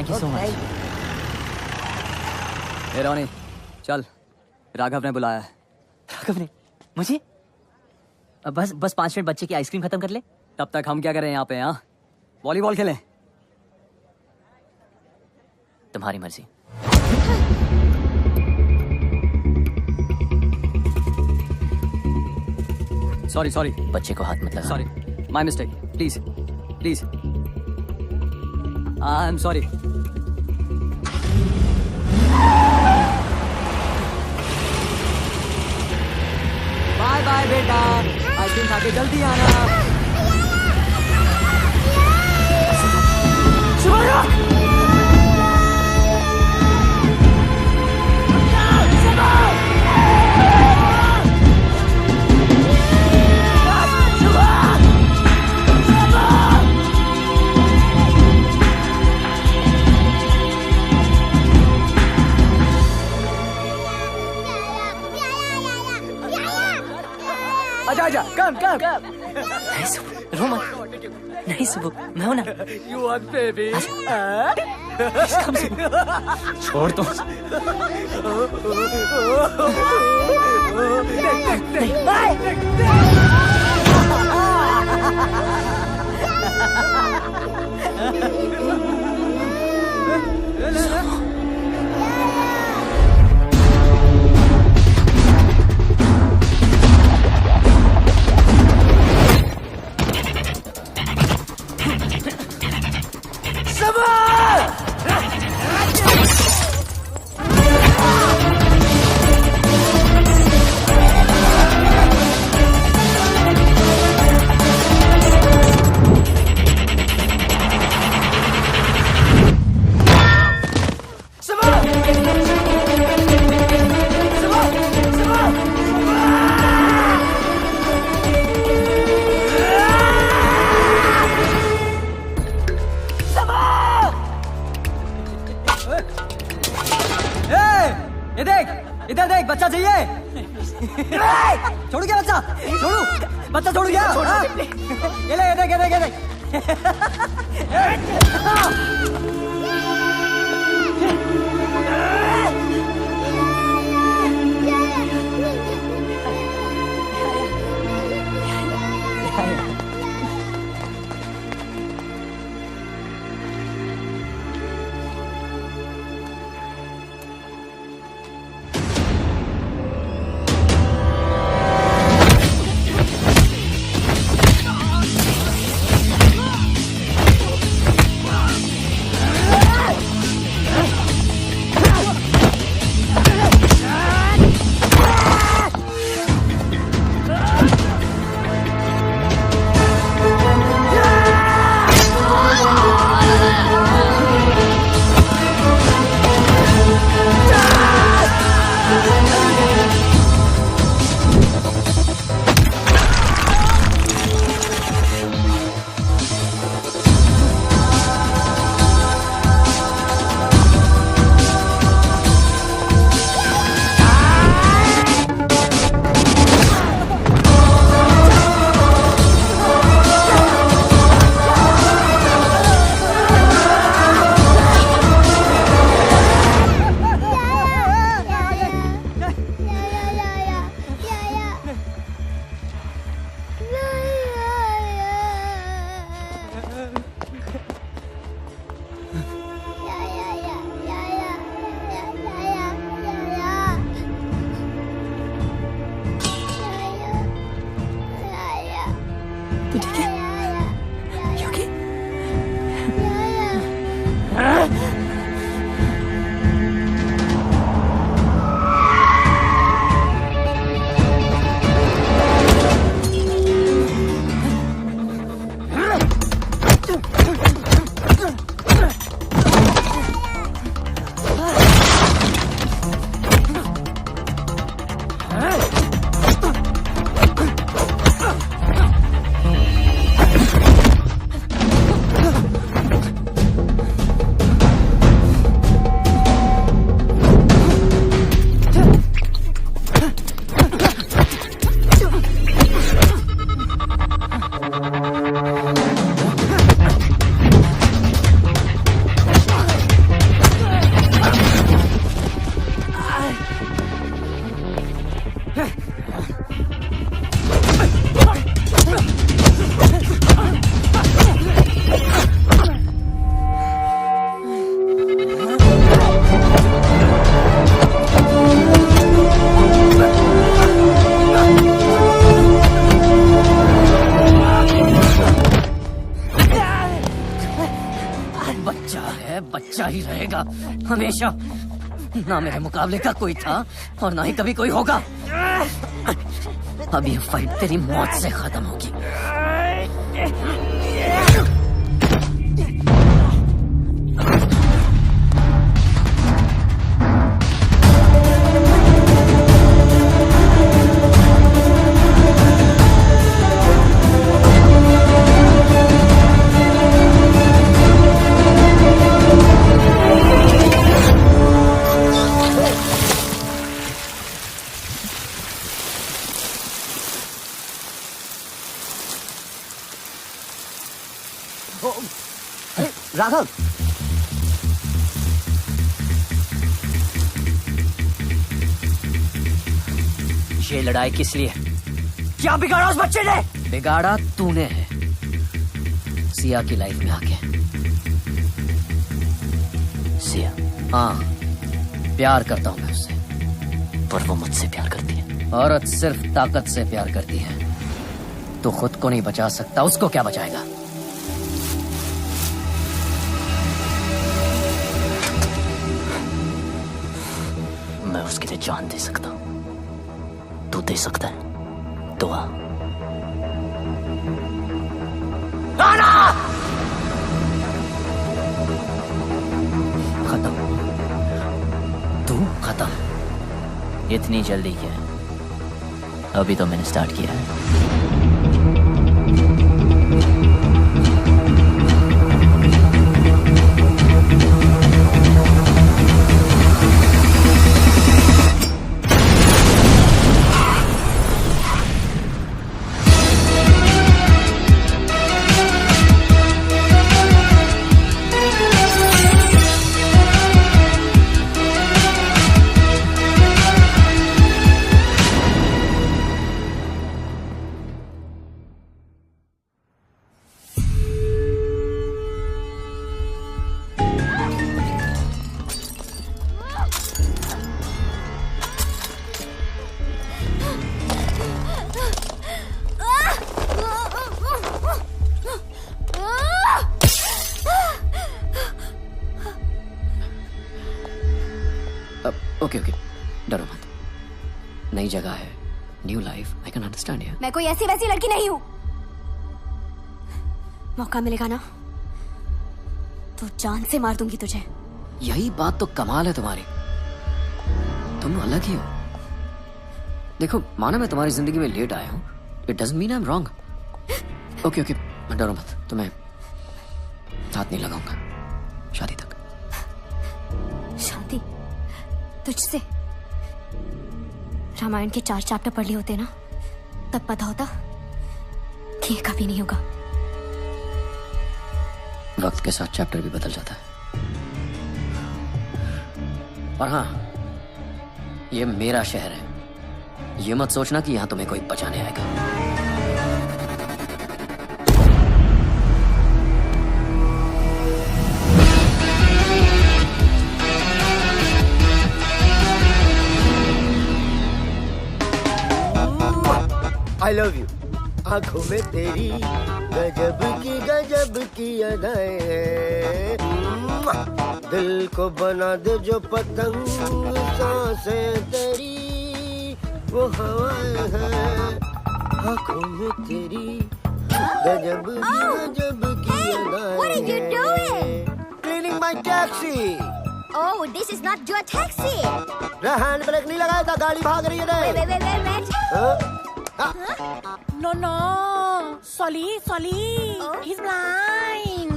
Speaker 7: Thank you so much.
Speaker 8: ए रोनी, चल, राघव ने बुलाया है।
Speaker 7: राघव ने मुझे? बस 5 मिनट बच्चे की आइसक्रीम खत्म कर ले।
Speaker 8: तब तक हम क्या करें यहाँ पे? हाँ, वॉलीबॉल खेलें।
Speaker 7: तुम्हारी मर्जी।
Speaker 8: सॉरी
Speaker 7: बच्चे को हाथ मत लगा।
Speaker 8: Sorry, my mistake. Please please, I am sorry. Bye bye बेटा, आइसक्रीम खा के जल्दी आना। आजा, कम।
Speaker 7: नहीं सुबह, रो मत। नहीं सुबह, मैं हूं ना।
Speaker 8: You want baby?
Speaker 7: छोड़ दो।
Speaker 8: इधर देख, बच्चा चाहिए। छोड़ू क्या बच्चा? छोड़ू, बच्चा छोड़ू क्या? हाँ? ये देख। ही रहेगा हमेशा। ना मेरे मुकाबले का कोई था और ना ही कभी कोई होगा। अब ये फाइट तेरी मौत से खत्म होगी।
Speaker 6: राघव,
Speaker 7: ये लड़ाई किस लिए? क्या बिगाड़ा उस बच्चे ने?
Speaker 8: बिगाड़ा तूने है सिया की लाइफ में आके।
Speaker 7: सिया?
Speaker 8: हाँ, प्यार करता हूं मैं उससे।
Speaker 7: पर वो मुझसे प्यार करती है।
Speaker 8: औरत सिर्फ ताकत से प्यार करती है। तो खुद को नहीं बचा सकता, उसको क्या बचाएगा?
Speaker 7: मैं उसके लिए जान दे सकता हूं। तू दे सकता है? तो आ।
Speaker 8: खत्म। तू खत्म।
Speaker 7: इतनी जल्दी क्या? अभी तो मैंने स्टार्ट किया है।
Speaker 8: ओके ओके, डरो मत। नई जगह है, new life, I can understand यार।
Speaker 5: मैं कोई ऐसी वैसी लड़की नहीं हूँ। मौका मिलेगा ना तो जान से मार दूंगी तुझे।
Speaker 8: यही बात तो कमाल है तुम्हारी, तुम अलग ही हो। देखो, माना मैं तुम्हारी जिंदगी में लेट आया हूँ, it doesn't mean I am wrong. Okay okay, डरो मत, तुम्हें हाथ नहीं लगाऊंगा शादी तक।
Speaker 5: शादी तुझसे? रामायण के 4 चैप्टर पढ़ लिए होते ना, तब पता होता कि ये कभी नहीं होगा।
Speaker 8: वक्त के साथ चैप्टर भी बदल जाता है। और हाँ, ये मेरा शहर है, ये मत सोचना कि यहां तुम्हें कोई बचाने आएगा।
Speaker 4: I love you। आंखों में तेरी गजब की अदाएं हैं। दिल को बना दे जो पतंग, सांसें तेरी वो हवाएं हैं। आंखों में तेरी गजब की अदाएं।
Speaker 5: What are you doing?
Speaker 4: Cleaning my taxi।
Speaker 5: Oh, this is not your taxi।
Speaker 4: Hand brake नहीं लगाया था, गाड़ी भाग रही है।
Speaker 5: Wait।
Speaker 12: No, no. Sorry. He's blind.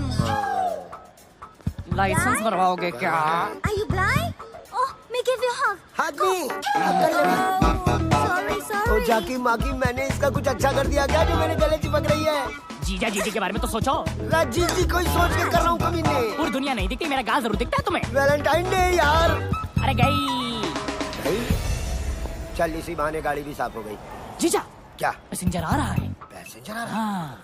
Speaker 8: Licence बनवाओगे क्या?
Speaker 5: Are you blind? Oh, may give you a hug।
Speaker 4: Hug me।
Speaker 5: Sorry।
Speaker 4: ओ जाकी माकी, मैंने इसका कुछ अच्छा कर दिया क्या जो मेरे गले चिपक रही है?
Speaker 13: जीजा जीजी के बारे में तो सोचो।
Speaker 4: जीजी कोई सोच के कर रहा हूँ कभी नहीं।
Speaker 13: पूरी दुनिया नहीं दिखती, मेरा गाल जरूर दिखता है तुम्हें।
Speaker 4: वैलेंटाइन डे यार।
Speaker 13: अरे गई।
Speaker 4: चल इसी बहाने गाड़ी भी साफ हो गई।
Speaker 13: जीजा,
Speaker 4: क्या
Speaker 13: पैसेंजर आ रहा है?
Speaker 4: पैसेंजर आ रहा है?
Speaker 13: हाँ।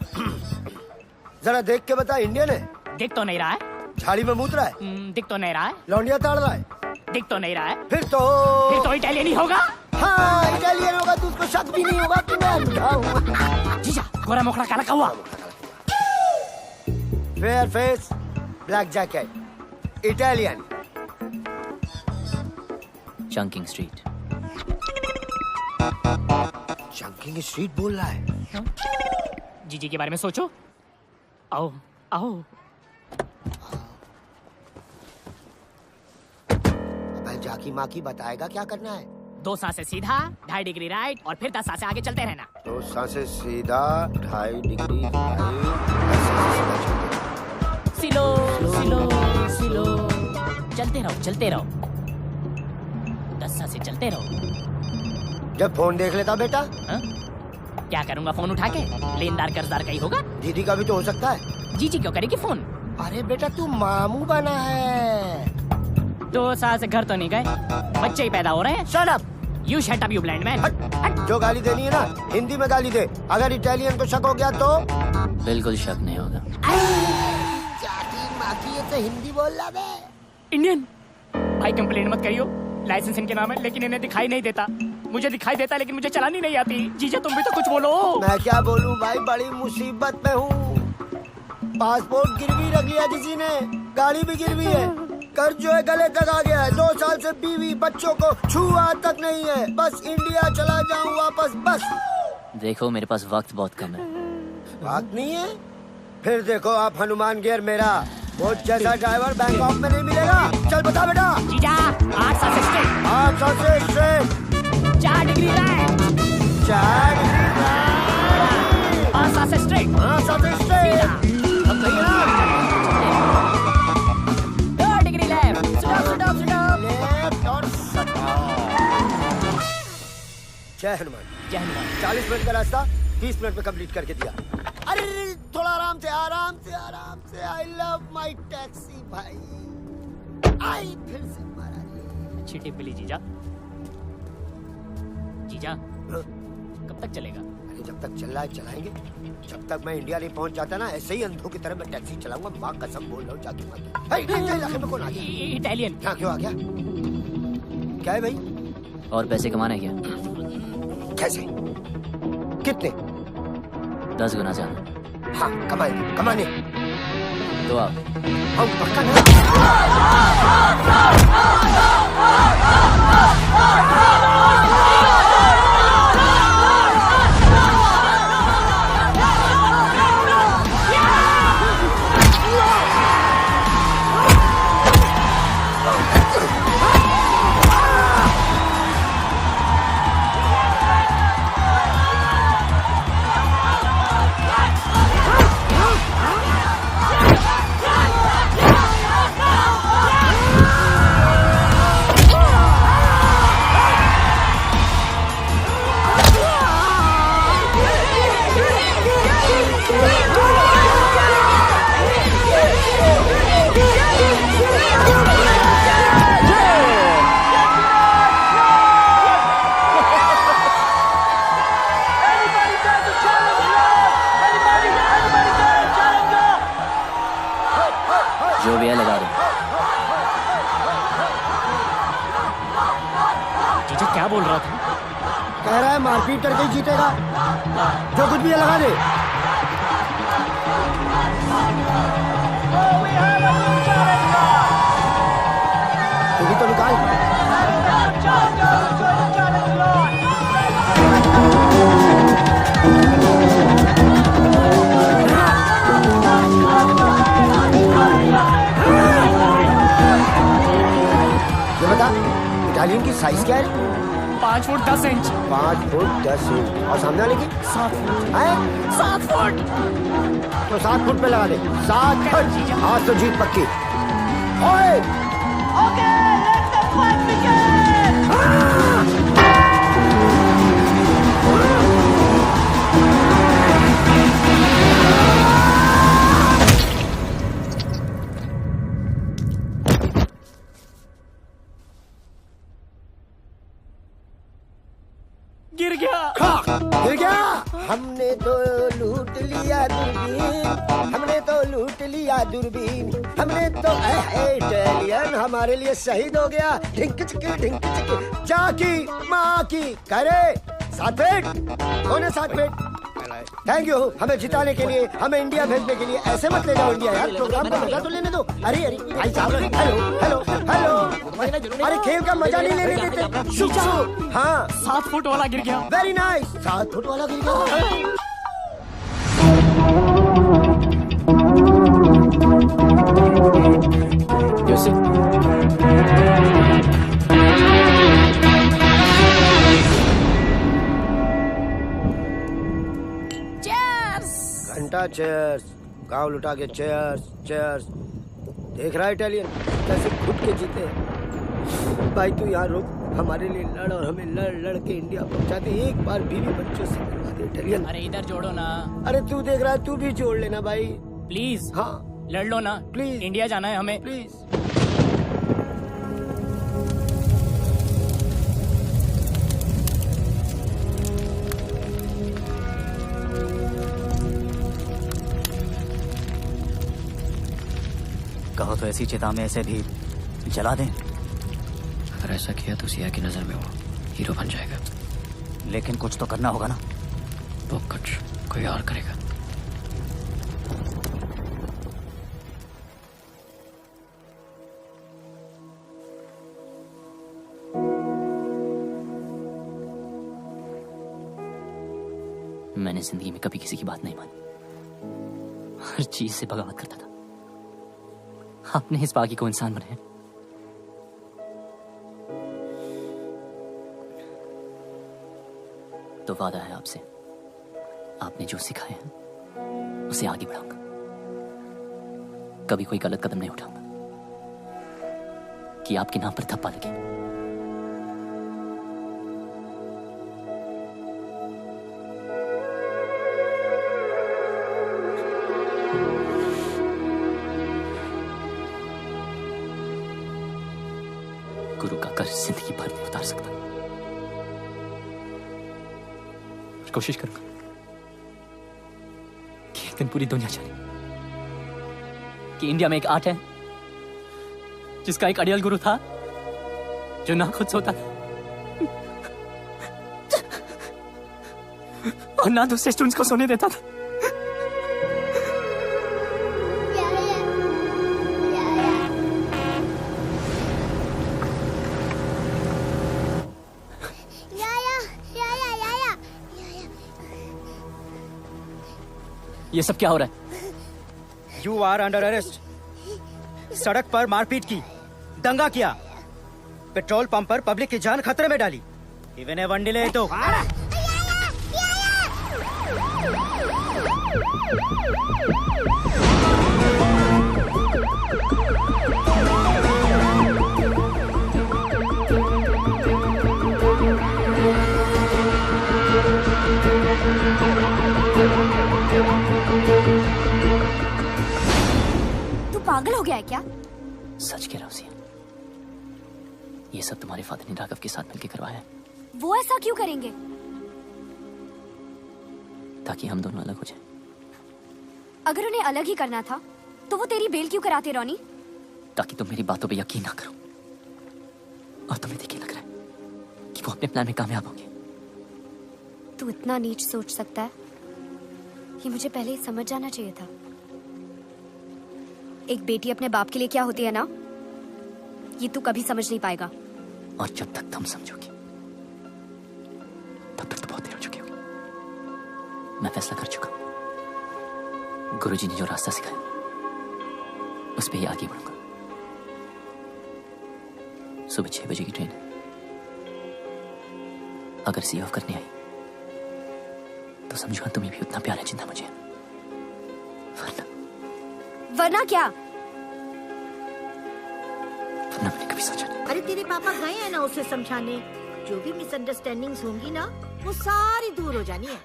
Speaker 4: जरा देख के बता, इंडियन है?
Speaker 13: दिख तो नहीं रहा है।
Speaker 4: झाड़ी में मूत रहा है?
Speaker 13: दिख तो नहीं रहा है।
Speaker 4: लौंडिया ताड़ रहा है?
Speaker 13: दिख तो नहीं रहा है।
Speaker 4: फिर तो
Speaker 13: इटालियन ही होगा।
Speaker 4: हाँ, इटालियन होगा तो उसको शक भी नहीं होगा कि मैं अंधा हूँ।
Speaker 13: जीजा, गोरा मोखड़ा काला कौवा।
Speaker 4: Fair face, black jacket, Italian.
Speaker 7: Chunking street.
Speaker 4: Chunking street बोल रहा है।
Speaker 13: जीजी के बारे में सोचो। आओ आओ।
Speaker 4: अब जाकी माँ की बताएगा क्या करना है।
Speaker 13: 2 सांसें सीधा, 2.5 डिग्री राइट और फिर 10 सांसें आगे चलते रहना।
Speaker 4: 2 सांसें सीधा, 2.5 degree right.
Speaker 13: Slow slow slow, चलते रहो चलते रहो, 10 सांसें चलते रहो।
Speaker 4: जब फोन देख लेता बेटा।
Speaker 13: हा? क्या करूंगा फोन उठा के? लेनदार कर्जदार का ही होगा।
Speaker 4: दीदी का भी तो हो सकता है।
Speaker 13: जीजी क्यों करेगी फोन?
Speaker 4: अरे बेटा तू मामू बना है।
Speaker 13: 2 साल से घर तो नहीं गए, बच्चे ही पैदा हो रहे हैं।
Speaker 4: Shut up.
Speaker 13: You shut up you blind man.
Speaker 4: जो गाली देनी है ना हिंदी में गाली दे। अगर इटालियन को शक हो गया तो
Speaker 7: बिल्कुल शक नहीं होगा।
Speaker 4: ये तो हिंदी बोल रहा बे।
Speaker 13: इंडियन भाई कंप्लेंट मत करियो, लाइसेंस इनके नाम है लेकिन इन्हें दिखाई नहीं देता। मुझे दिखाई देता लेकिन मुझे चलानी नहीं आती। जीजा तुम भी तो कुछ बोलो।
Speaker 4: मैं क्या बोलूं भाई, बड़ी मुसीबत में हूँ। पासपोर्ट गिरवी रख लिया किसी ने, गाड़ी भी गिरवी है, कर्ज जो है गले तक आ गया है। 2 साल से बीवी बच्चों को छुआ तक नहीं है। बस इंडिया चला जाऊं वापस बस।
Speaker 7: देखो मेरे पास वक्त बहुत कम है।
Speaker 4: बात नहीं है फिर देखो आप हनुमान गियर मेरा वो जैसा ड्राइवर बैंकॉक में नहीं मिलेगा। चल बता बेटा।
Speaker 13: जीजा 8 सांसें स्ट्रेट,
Speaker 4: 8 सांसें straight,
Speaker 13: 4 degree right,
Speaker 4: 4 degree right,
Speaker 13: 5 सांसें स्ट्रेट,
Speaker 4: 5 सांसें स्ट्रेट। अब सही है ना?
Speaker 13: 2 डिग्री लेफ्ट,
Speaker 4: लेफ्ट और जय हनुमान।
Speaker 13: जय हनुमान।
Speaker 4: 40 मिनट का रास्ता 30 मिनट में कंप्लीट करके दिया। अरे थोड़ा आराम से आराम से आराम से। आई लव माई टैक्सी भाई। आई फिर से महाराज।
Speaker 13: अच्छी टिप मिली जीजा। जीजा कब तक चलेगा?
Speaker 4: अरे जब तक चल रहा है चलाएंगे। जब तक मैं इंडिया नहीं पहुंच जाता ना ऐसे ही अंधों की तरह मैं टैक्सी चलाऊंगा। माँ कसम बोल रहा हूँ जाके इलाके में कौन आ गया?
Speaker 13: इटालियन।
Speaker 4: यहाँ क्यों आ गया? क्या है भाई?
Speaker 7: और पैसे कमाने क्या?
Speaker 4: कैसे? कितने?
Speaker 7: 10 गुना ज्यादा।
Speaker 4: हाँ कमाएंगे, कमाने।
Speaker 7: तो आप
Speaker 4: हम पक्का नहीं।
Speaker 7: जो भी है लगा दो।
Speaker 13: जीजा क्या बोल रहा था?
Speaker 4: कह रहा है मारपीट करके ही जीतेगा। जो कुछ भी है लगा दे। तू भी तो निकाल। ये बता इटालियन की साइज क्या है?
Speaker 13: 5 फुट 10 इंच।
Speaker 4: 5 foot 10 inch. और सामने वाले की
Speaker 13: 7 फुट।
Speaker 4: है
Speaker 13: 7 फुट।
Speaker 4: तो 7 फुट पे लगा दे। 7 फुट। आज तो जीत पक्की। ओए
Speaker 12: Okay, let the fight begin!
Speaker 13: गिर गया।
Speaker 4: गिर गया। हमने तो लूट लिया दूरबीन, हमने तो लूट लिया दूरबीन, हमने तो इटालियन हमारे लिए शहीद हो गया। ढिंक चिकी जाकी माँ की करे 7 फीट। कौन है 7 फीट? थैंक यू हमें जिताने के लिए, हमें इंडिया भेजने के लिए। ऐसे मत ले जाओ इंडिया यार, प्रोग्राम को मजा तो लेने दो। अरे अरे भाई साहब, हेलो हेलो हेलो, अरे खेल का मजा नहीं लेने देते। शुभ शुभ। हाँ
Speaker 13: 7 फुट वाला गिर गया।
Speaker 4: वेरी नाइस, 7 फुट वाला गिर गया। घंटा चेयर्स, गांव लुटा के चेयर्स चेयर्स। देख रहा है इटालियन कैसे खुद के जीते हैं। भाई तू यहाँ रुक, हमारे लिए लड़ और हमें लड़ लड़ के इंडिया पहुँचा दे। एक बार बीवी बच्चों से करवा दे इटालियन।
Speaker 13: अरे इधर जोड़ो ना।
Speaker 4: अरे तू देख रहा है, तू भी जोड़ लेना भाई
Speaker 13: प्लीज।
Speaker 4: हाँ
Speaker 13: लड़ लो ना
Speaker 4: प्लीज,
Speaker 13: इंडिया जाना है हमें
Speaker 4: प्लीज।
Speaker 1: कहो तो ऐसी चिता में ऐसे भी जला दें।
Speaker 8: अगर ऐसा किया तो सिया की नजर में वो हीरो बन जाएगा।
Speaker 1: लेकिन कुछ तो करना होगा ना।
Speaker 8: वो कुछ कोई और करेगा।
Speaker 7: मैंने जिंदगी में कभी किसी की बात नहीं मानी, हर चीज से बगावत करता था। आपने इस बागी को इंसान बनाया। तो वादा है आपसे, आपने जो सिखाया है उसे आगे बढ़ाऊंगा। कभी कोई गलत कदम नहीं उठाऊंगा कि आपके नाम पर थप्पा लगे। गुरु का कर्ज जिंदगी भर नहीं उतार सकता, कोशिश करूंगा कि एक दिन पूरी दुनिया जाने कि इंडिया में एक आर्ट है जिसका एक अड़ियल गुरु था जो ना खुद सोता था और ना दूसरे स्टूडेंट्स को सोने देता था। ये सब क्या हो रहा है?
Speaker 14: You are under arrest. सड़क पर मारपीट की, दंगा किया, पेट्रोल पंप पर पब्लिक की जान खतरे में डाली। इवन वन डिले तो
Speaker 5: तू पागल हो गया है क्या?
Speaker 7: सच कह रहा हूं सिया, ये सब तुम्हारे फादर ने राघव के साथ मिलकर करवाया है।
Speaker 5: वो ऐसा क्यों करेंगे?
Speaker 7: ताकि हम दोनों अलग हो जाएं।
Speaker 5: अगर उन्हें अलग ही करना था तो वो तेरी बेल क्यों कराते रोनी?
Speaker 7: ताकि तुम मेरी बातों पे यकीन ना करो और तुम्हें देखिए लग रहा है कि वो अपने प्लान में कामयाब होंगे।
Speaker 5: तू इतना नीच सोच सकता है, ये मुझे पहले ही समझ जाना चाहिए था। एक बेटी अपने बाप के लिए क्या होती है ना, ये तू कभी समझ नहीं पाएगा।
Speaker 7: और जब तक तुम समझोगे तब तक तो बहुत देर हो चुकी होगी। मैं फैसला कर चुका हूं, गुरुजी ने जो रास्ता सिखाया उस पे ही आगे बढ़ूंगा। सुबह 6 बजे की ट्रेन है। अगर सी ऑफ करने आई तो समझो तुम्हें भी उतना प्यार है जितना मुझे।
Speaker 5: वरना क्या?
Speaker 7: वरना मैंने कभी सोचा नहीं।
Speaker 12: अरे तेरे पापा गए हैं ना उसे समझाने। जो भी मिसअंडरस्टैंडिंग्स होंगी ना वो सारी दूर हो जानी है।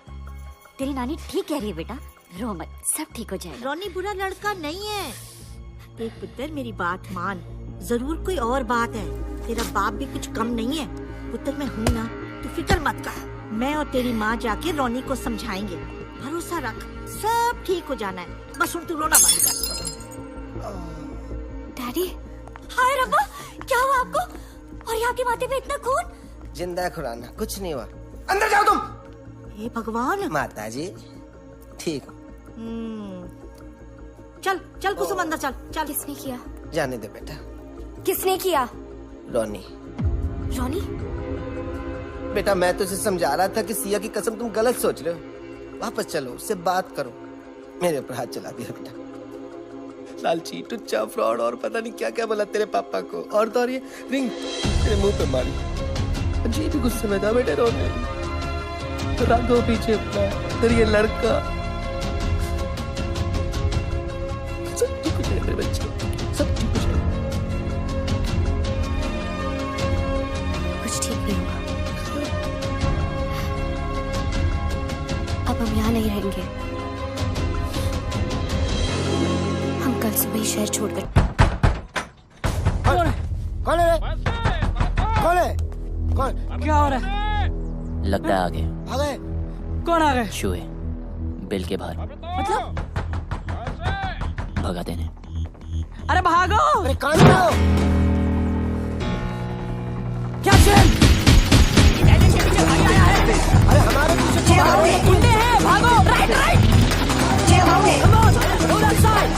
Speaker 15: तेरी नानी ठीक कह रही है बेटा, रो मत, सब ठीक हो जाएगा।
Speaker 12: रोनी बुरा लड़का नहीं है। देख पुत्र मेरी बात मान, जरूर कोई और बात है। तेरा बाप भी कुछ कम नहीं है। पुत्र मैं हूँ ना, तू फिक्र मत कर। मैं और तेरी माँ जाके रोनी को समझाएंगे। भरोसा रख, सब ठीक हो जाना है। बस तू रोना बंद कर।
Speaker 5: डैडी, हाय रब्बा, क्या हुआ आपको? और यहाँ के माथे पे इतना खून?
Speaker 4: जिंदा खुराना, कुछ नहीं हुआ। अंदर जाओ तुम।
Speaker 12: हे भगवान।
Speaker 4: माता जी, ठीक।
Speaker 12: चल चल कुसुम अंदर चल चल।
Speaker 5: किसने किया?
Speaker 4: जाने दे बेटा।
Speaker 5: किसने किया?
Speaker 4: रोनी।
Speaker 5: रोनी?
Speaker 4: बेटा मैं तुझे समझा रहा था कि सिया की कसम तुम गलत सोच रहे हो। वापस चलो, उससे बात करो। मेरे ऊपर हाथ चला दिया बेटा। लालची, टुच्चा, फ्रॉड और पता नहीं क्या क्या बोला तेरे पापा को। और तो और ये रिंग तेरे मुंह पे मारी। अजीब ही गुस्से में था बेटे रोने। तो राघव पीछे अपना तेरी ये लड़का। सब ठीक हो जाएगा मेरे बच्चे, सब ठीक हो जाएगा।
Speaker 5: कुछ ठीक नहीं होगा। अब हम यहाँ नहीं रहेंगे। हम कल सुबह ही शहर छोड़कर।
Speaker 4: कौन है? कौन है? कौन है? कौन?
Speaker 13: क्या हो रहा है?
Speaker 7: लगता है आ गए।
Speaker 4: आ गए?
Speaker 13: कौन आ गए?
Speaker 7: चूहे बिल के बाहर।
Speaker 13: मतलब?
Speaker 7: भगा देने।
Speaker 13: अरे भागो!
Speaker 4: अरे कौन हो?
Speaker 13: क्या चल?
Speaker 4: अरे हमारे पीछे
Speaker 13: गुंडे हैं, भागो! Right right! Come on, go that side!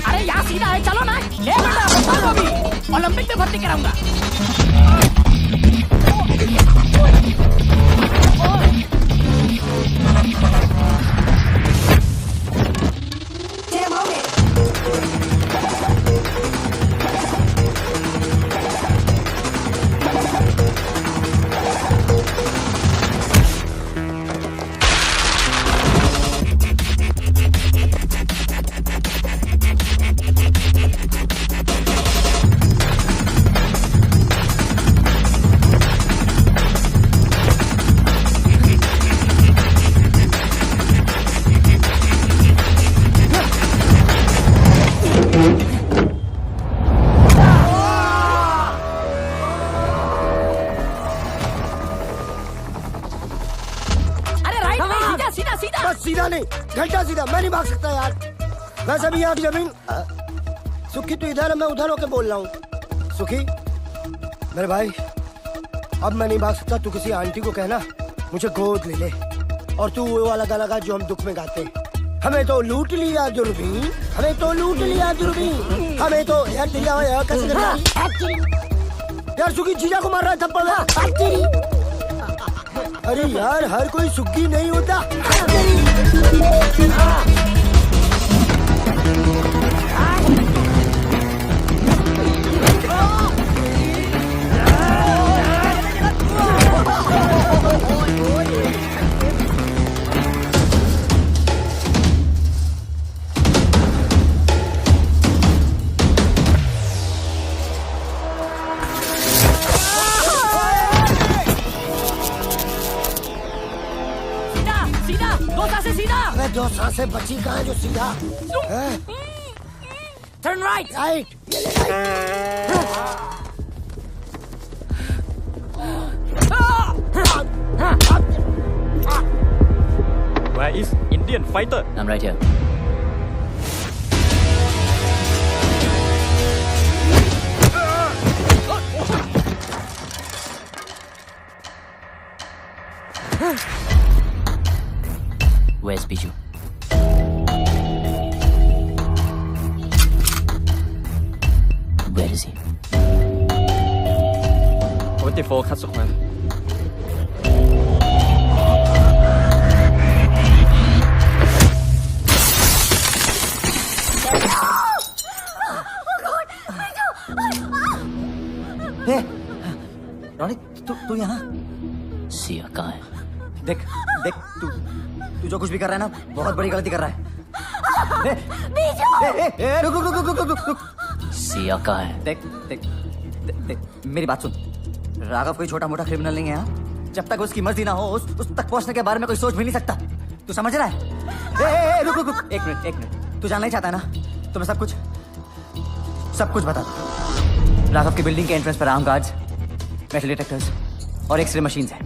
Speaker 13: अरे यहाँ सीधा है, चलो ना। ले बेटा, अभी ओलंपिक में भर्ती कराऊंगा।
Speaker 4: सीधा नहीं, घंटा सीधा। मैं नहीं भाग सकता यार। वैसे भी यहाँ की जमीन। सुखी तू इधर है, मैं उधर होके बोल रहा हूँ। सुखी मेरे भाई, अब मैं नहीं भाग सकता। तू किसी आंटी को कहना मुझे गोद ले ले, और तू वो वाला गाना गा जो हम दुख में गाते। हमें तो लूट लिया दूरबीन, हमें तो लूट लिया दूरबीन, हमें तो यार तेरी आवाज़ कैसे यार। सुखी जीजा को मार रहा है थप्पड़। अरे यार हर कोई सुखी नहीं होता। दो सांस
Speaker 9: से बची कहाँ है जो सीधा?
Speaker 3: Turn right.
Speaker 9: Right.
Speaker 13: Where is Indian fighter?
Speaker 7: I'm right here. Where's Biju? Where is he?
Speaker 13: 44 cut sọc man.
Speaker 1: Ronnie तू यहाँ?
Speaker 7: सिया कहाँ है?
Speaker 3: देख देख तू जो कुछ भी कर रहा है ना बहुत बड़ी गलती कर रहा है। रुक रुक रुक रुक रुक रुक।
Speaker 7: सिया कहाँ है?
Speaker 3: देख देख देख मेरी बात सुन। राघव कोई छोटा मोटा क्रिमिनल नहीं है। जब तक उसकी मर्जी ना हो उस तक पहुंचने के बारे में कोई सोच भी नहीं सकता। तू समझ रहा है? रुक रुक रुक एक मिनट। तू जानना ही चाहता है ना तो मैं सब कुछ बता दूं। राघव की बिल्डिंग के एंट्रेंस पर आर्म गार्ड्स, मेटल डिटेक्टर्स और एक्सरे मशीन्स हैं।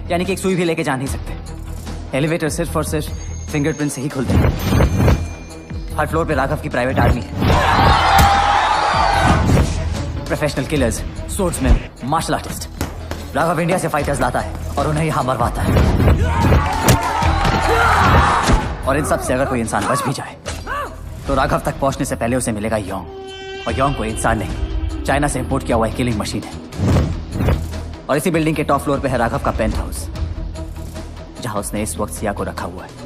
Speaker 3: यानी कि एक सुई भी लेके जा नहीं सकते। एलिवेटर सिर्फ और सिर्फ फिंगरप्रिंट से ही खुलते हैं। हर फ्लोर पे राघव की प्राइवेट आर्मी है। Professional killers, swordsman, martial artist. Raghav India से फाइटर्स लाता है और उन्हें यहाँ मरवाता है। और इन सब से अगर कोई इंसान बच भी जाए तो राघव तक पहुंचने से पहले उसे मिलेगा योंग। और योंग कोई इंसान नहीं, चाइना से इंपोर्ट किया हुआ एक किलिंग मशीन है। और इसी बिल्डिंग के टॉप फ्लोर पे है राघव का पेंट हाउस, जहां उसने इस वक्त सिया को रखा हुआ है।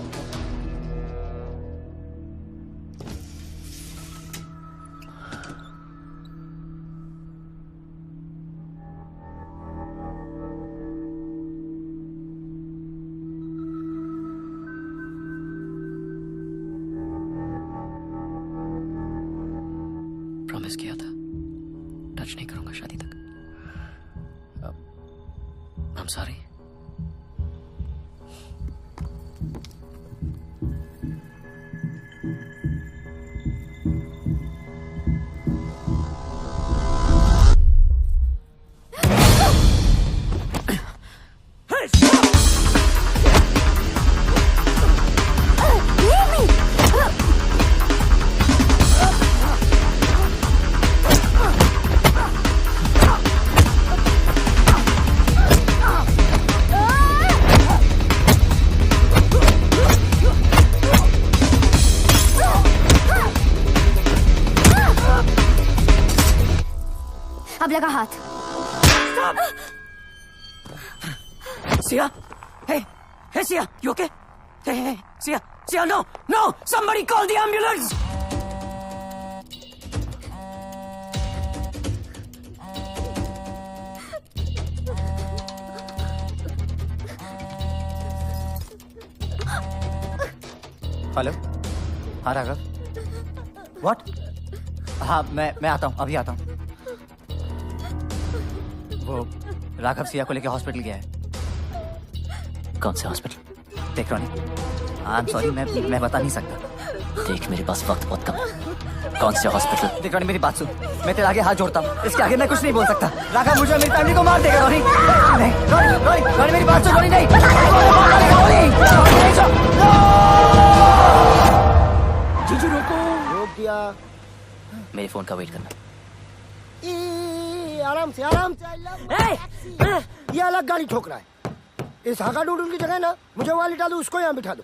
Speaker 8: प्रॉमिस किया था टच नहीं करूंगा शादी तक। I'm sorry.
Speaker 5: अब लगा हाथ।
Speaker 3: Siya, hey Sia, you okay? Hey Sia, no, somebody call the ambulance. Hello, हाँ राघव। व्हाट? हाँ मैं आता हूँ, अभी आता हूँ। वो राघव सिया को लेके हॉस्पिटल गया है।
Speaker 7: कौन से हॉस्पिटल?
Speaker 3: देख रॉनी, आई एम सॉरी, मैं बता नहीं सकता।
Speaker 7: देख मेरे पास वक्त बहुत कम है। कौन से हॉस्पिटल?
Speaker 3: देख रॉनी मेरी बात सुन, मैं तेरे आगे हाथ जोड़ता हूँ, इसके आगे मैं कुछ नहीं बोल सकता। राघव मुझे मेरी फैमिली को मार देगा। रॉनी नहीं, रॉनी मेरी बात सुन। रॉनी नहीं,
Speaker 9: जीजू रोको। रोक दिया।
Speaker 7: मेरे फोन का वेट करना।
Speaker 9: आराम से ये अलग गाड़ी ठोक रहा है। इस हाका डूडूल की जगह ना मुझे वहां लिटा दो, उसको यहाँ बिठा दो।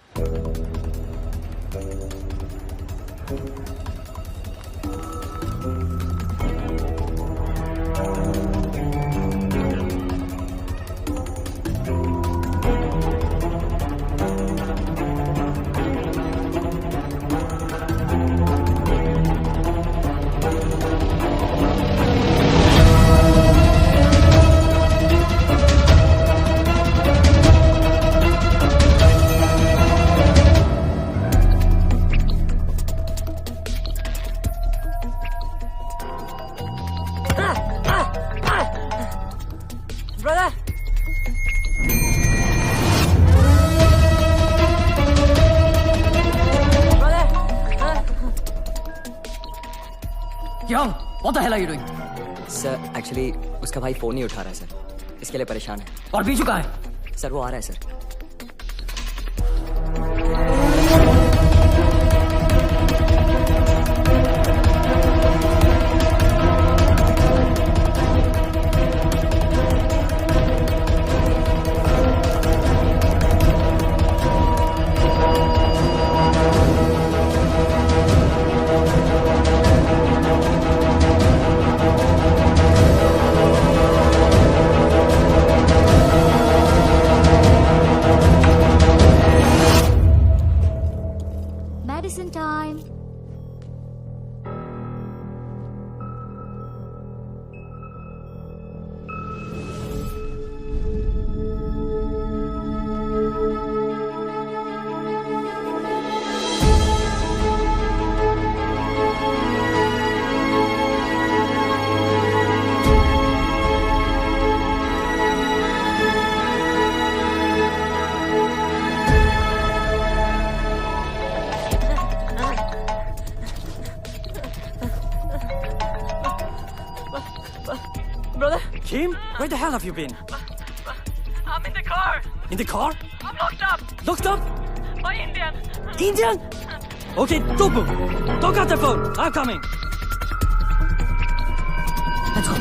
Speaker 8: Kyung, what the hell are you doing?
Speaker 6: Sir actually उसका भाई फोन नहीं उठा रहा है सर, इसके लिए परेशान है।
Speaker 8: और बीजू कहाँ है?
Speaker 6: सर वो आ रहा है sir.
Speaker 15: Medicine time.
Speaker 13: Brother,
Speaker 8: Kim, where the hell have you been?
Speaker 13: I'm in the car.
Speaker 8: In the car?
Speaker 13: I'm locked up
Speaker 8: Locked up?
Speaker 13: by Indian.
Speaker 8: Indian? Okay, don't move. Don't cut the phone. I'm coming. Let's go.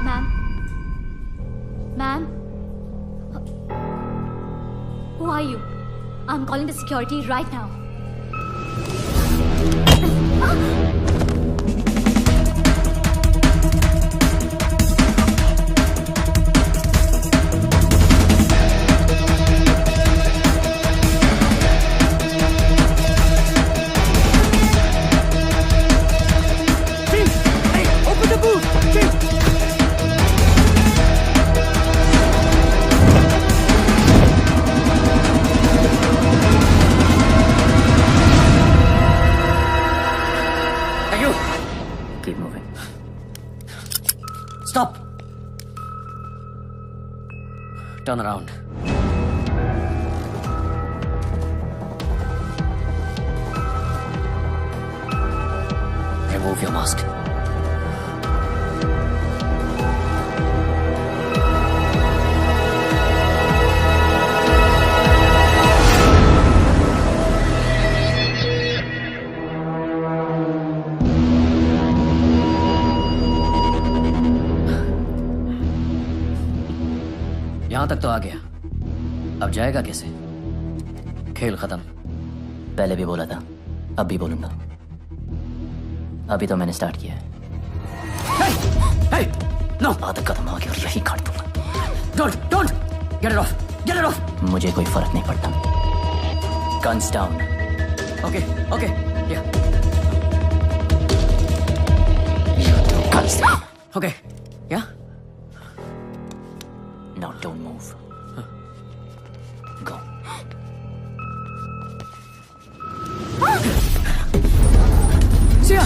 Speaker 15: Ma'am. Ma'am. Who are you? I'm calling the security right now.
Speaker 8: Kim, hey, open the boot. Kim. Hey, you.
Speaker 7: Keep moving.
Speaker 8: Stop. Turn around. Remove your mask. यहां तक तो आ गया, अब जाएगा कैसे? खेल खत्म।
Speaker 7: पहले भी बोला था, अब भी बोलूंगा। अभी तो मैंने स्टार्ट किया है।
Speaker 8: Hey, no.
Speaker 7: आदत खत्म हो गई और यही काट दूंगा।
Speaker 8: Don't. Get it off. Get it off.
Speaker 7: मुझे कोई फर्क नहीं पड़ता। Guns down.
Speaker 8: Okay. Yeah.
Speaker 7: Guns down.
Speaker 8: Okay. Yeah.
Speaker 7: Now don't move. Go.
Speaker 8: See ya.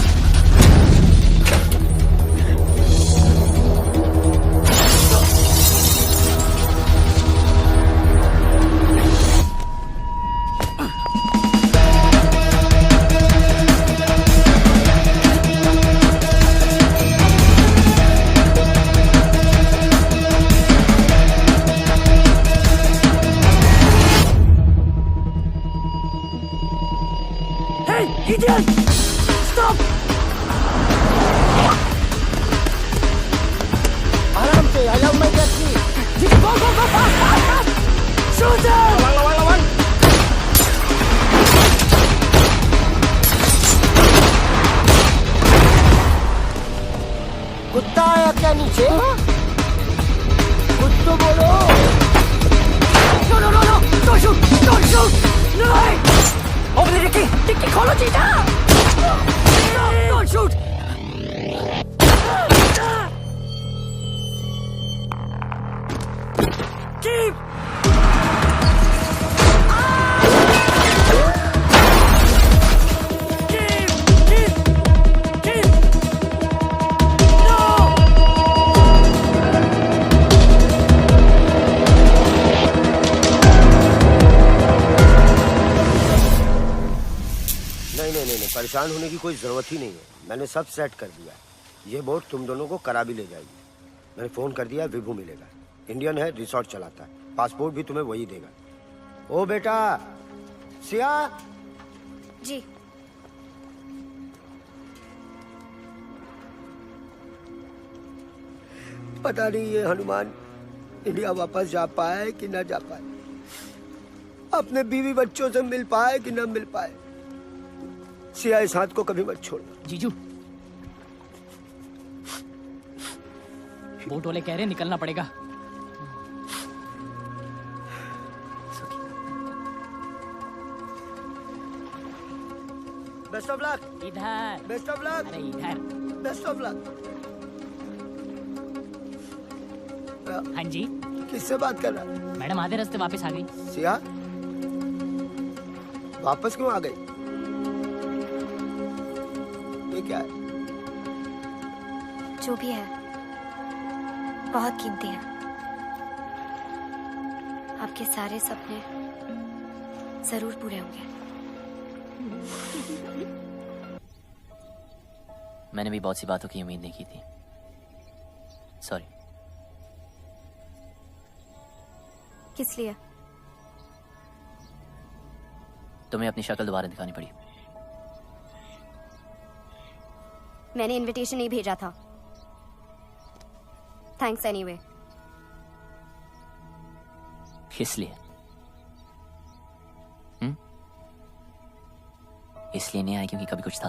Speaker 8: Hey, idiot! Stop!
Speaker 4: आराम से allow my taxi.
Speaker 8: Go, fast! Shoot them!
Speaker 4: Lawan. कुत्ता आया क्या नीचे? कुछ तो बोलो.
Speaker 8: No! Don't shoot! No! Open the dicky खोलो जीजा! Don't shoot! Keep!
Speaker 4: नहीं, परेशान होने की कोई जरूरत ही नहीं है। मैंने सब सेट कर दिया। ये बोट तुम दोनों को करा भी ले जाएगी। मैंने फोन कर दिया, विभू मिलेगा। इंडियन है, रिसोर्ट चलाता है, पासपोर्ट भी तुम्हें वही देगा। ओ बेटा सिया
Speaker 5: जी।
Speaker 4: पता नहीं ये हनुमान इंडिया वापस जा पाए कि ना जा पाए, अपने बीवी बच्चों से मिल पाए कि ना मिल पाए। सिया इस हाथ को कभी मत छोड़ना।
Speaker 13: जीजू, बोट वाले कह रहे निकलना पड़ेगा।
Speaker 4: Best of luck.
Speaker 13: इधर।
Speaker 4: Best of luck.
Speaker 13: अरे इधर।
Speaker 4: Best of luck.
Speaker 13: हाँ जी।
Speaker 4: किससे बात कर रहा है?
Speaker 13: मैडम आधे रास्ते वापस आ गई।
Speaker 4: सिया वापस क्यों आ गई? ये क्या है?
Speaker 5: जो भी है बहुत कीमती है। आपके सारे सपने जरूर पूरे होंगे।
Speaker 7: मैंने भी बहुत सी बातों की उम्मीद नहीं की थी। सॉरी।
Speaker 5: किस लिए?
Speaker 7: तुम्हें अपनी शक्ल दोबारा दिखानी पड़ी।
Speaker 5: मैंने इनविटेशन नहीं भेजा था। Thanks anyway.
Speaker 7: इसलिए इसलिए नहीं आई क्योंकि कभी कुछ था।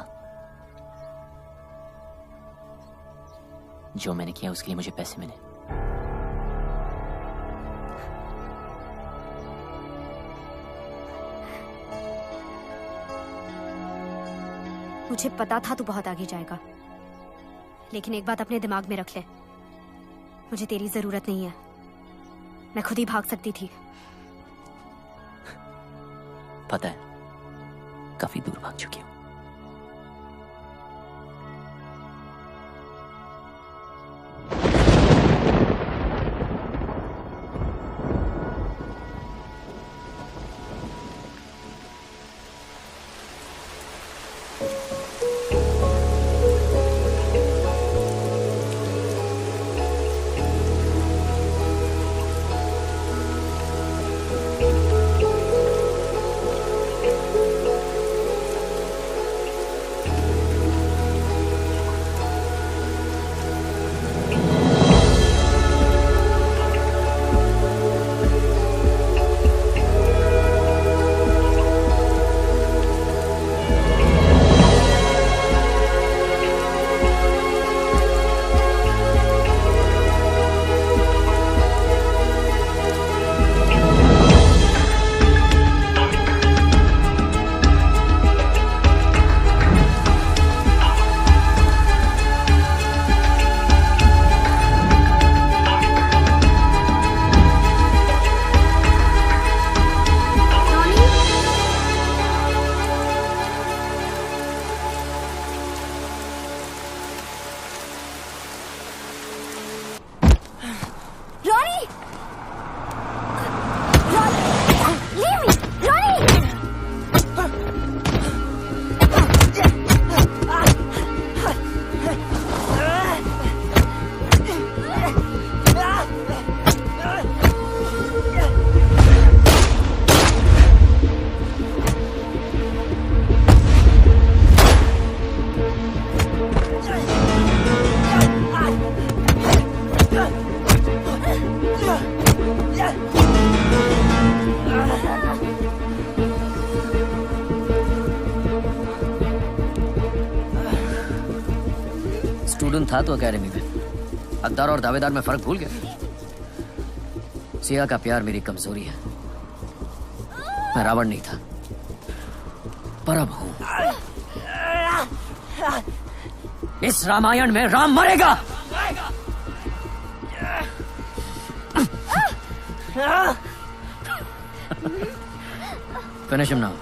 Speaker 7: जो मैंने किया उसके लिए मुझे पैसे मिले।
Speaker 5: मुझे पता था तू बहुत आगे जाएगा, लेकिन एक बात अपने दिमाग में रख ले, मुझे तेरी जरूरत नहीं है। मैं खुद ही भाग सकती थी।
Speaker 7: पता है, काफी दूर भाग चुकी हूं।
Speaker 8: स्टूडेंट था तो अकेडमी में, हकदार और दावेदार में फर्क भूल गया। सिया का प्यार मेरी कमजोरी है। मैं रावण नहीं था, पर अब हूं। इस रामायण में राम मरेगा। Finish him now.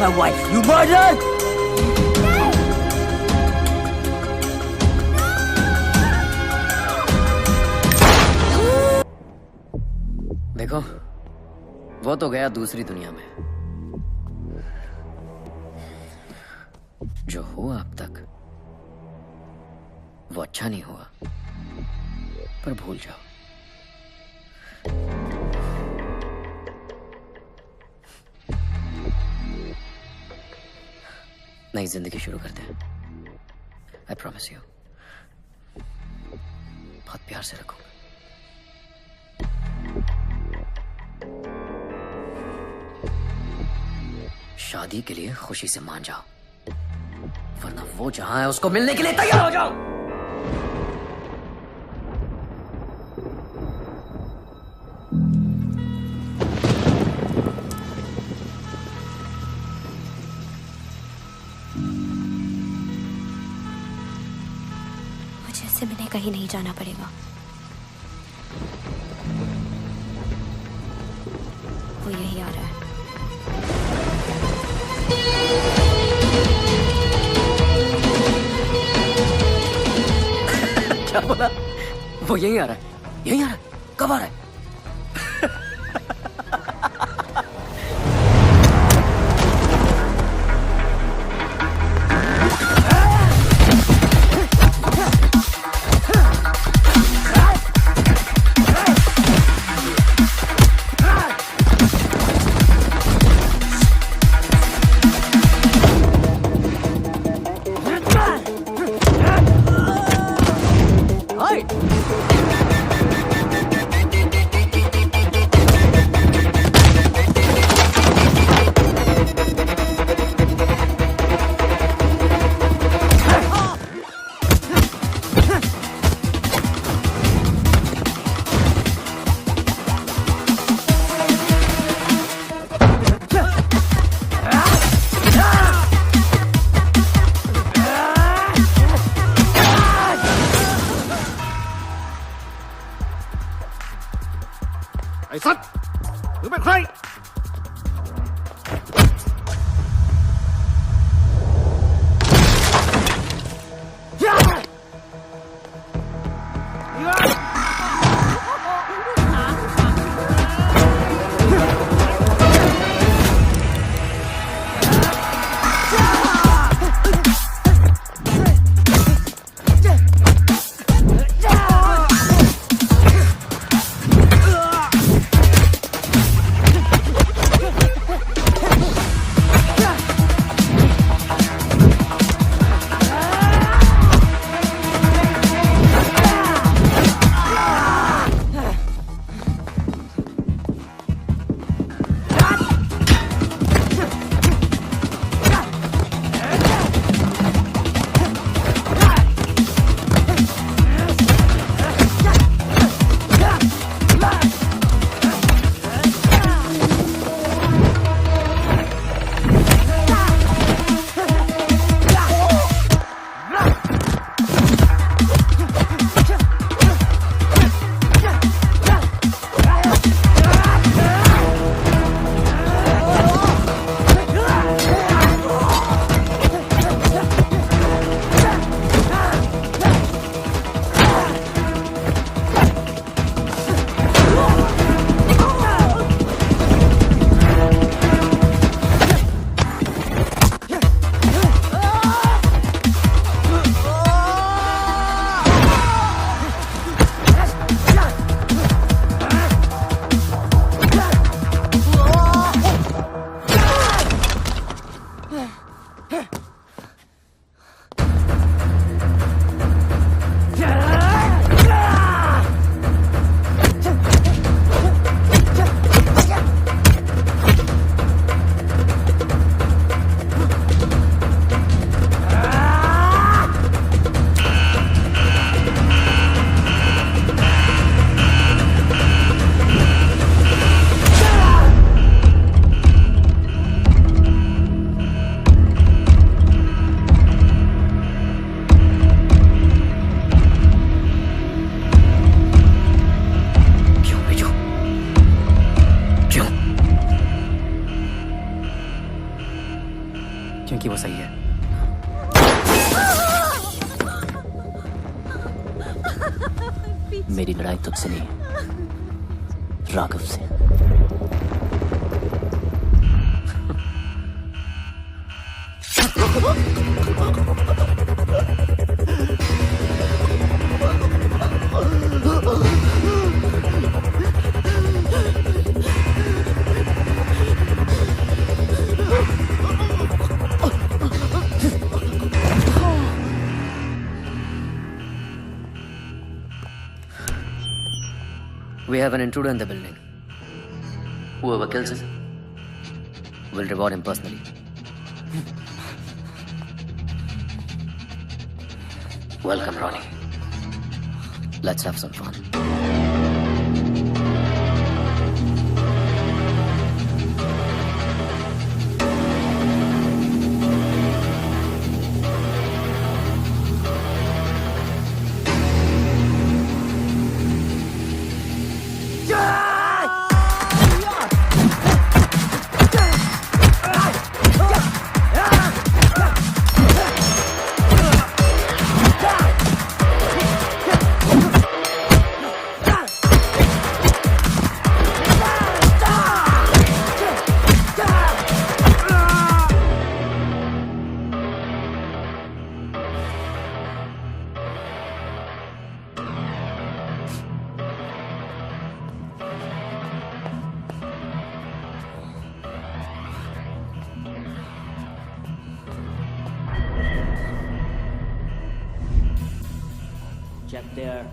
Speaker 3: my wife. You murdered!
Speaker 8: देखो, वो तो गया दूसरी दुनिया में। जो हुआ अब तक वो अच्छा नहीं हुआ, पर भूल जाओ। नई जिंदगी शुरू करते हैं। आई प्रॉमिस यू, बहुत प्यार से रखूंगा। शादी के लिए खुशी से मान जाओ, वरना वो जहां है उसको मिलने के लिए तैयार हो जाओ।
Speaker 5: मुझे इससे मिलने कहीं नहीं जाना पड़ेगा। वो यही आ रहा है।
Speaker 8: क्या बोला? वो यही आ रहा है, यही आ रहा है। कब आ रहा है?
Speaker 7: मेरी लड़ाई तुझसे नहीं, राघव से।
Speaker 8: We have an intruder in the building. Whoever kills him will reward him personally. Welcome, Ronnie. Let's have some fun.
Speaker 7: Check there.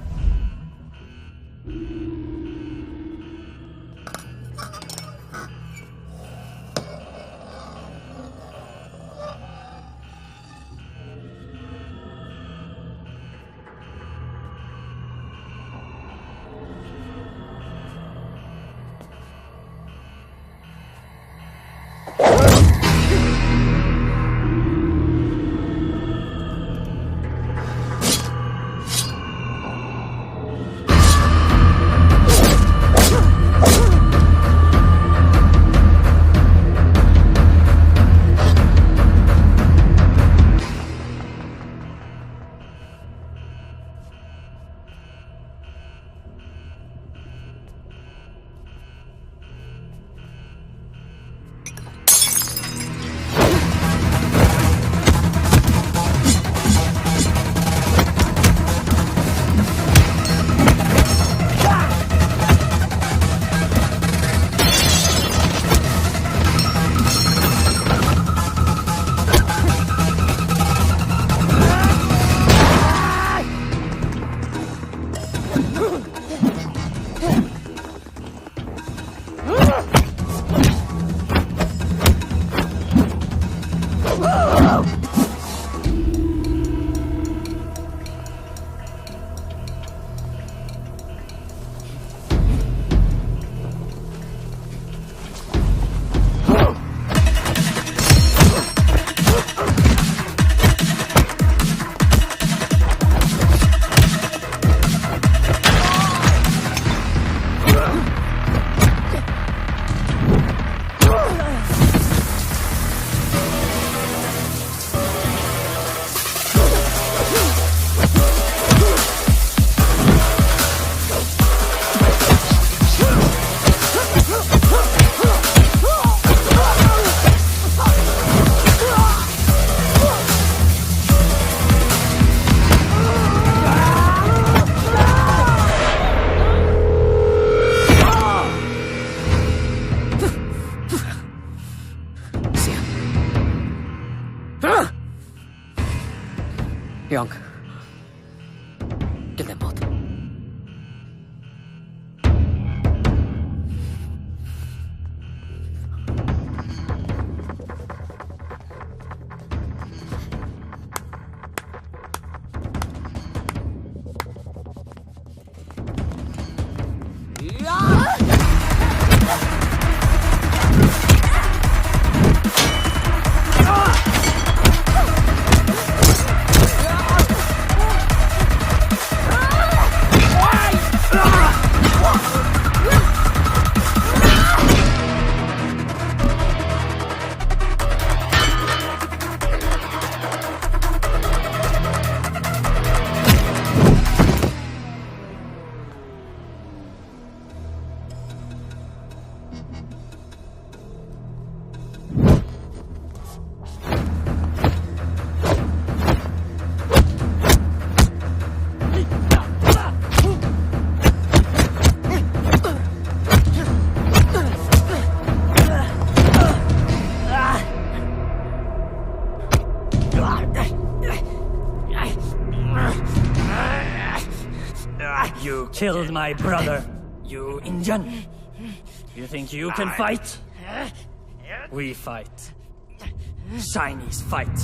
Speaker 13: You killed my brother, you Indian. You think you can fight? We fight. Chinese fight.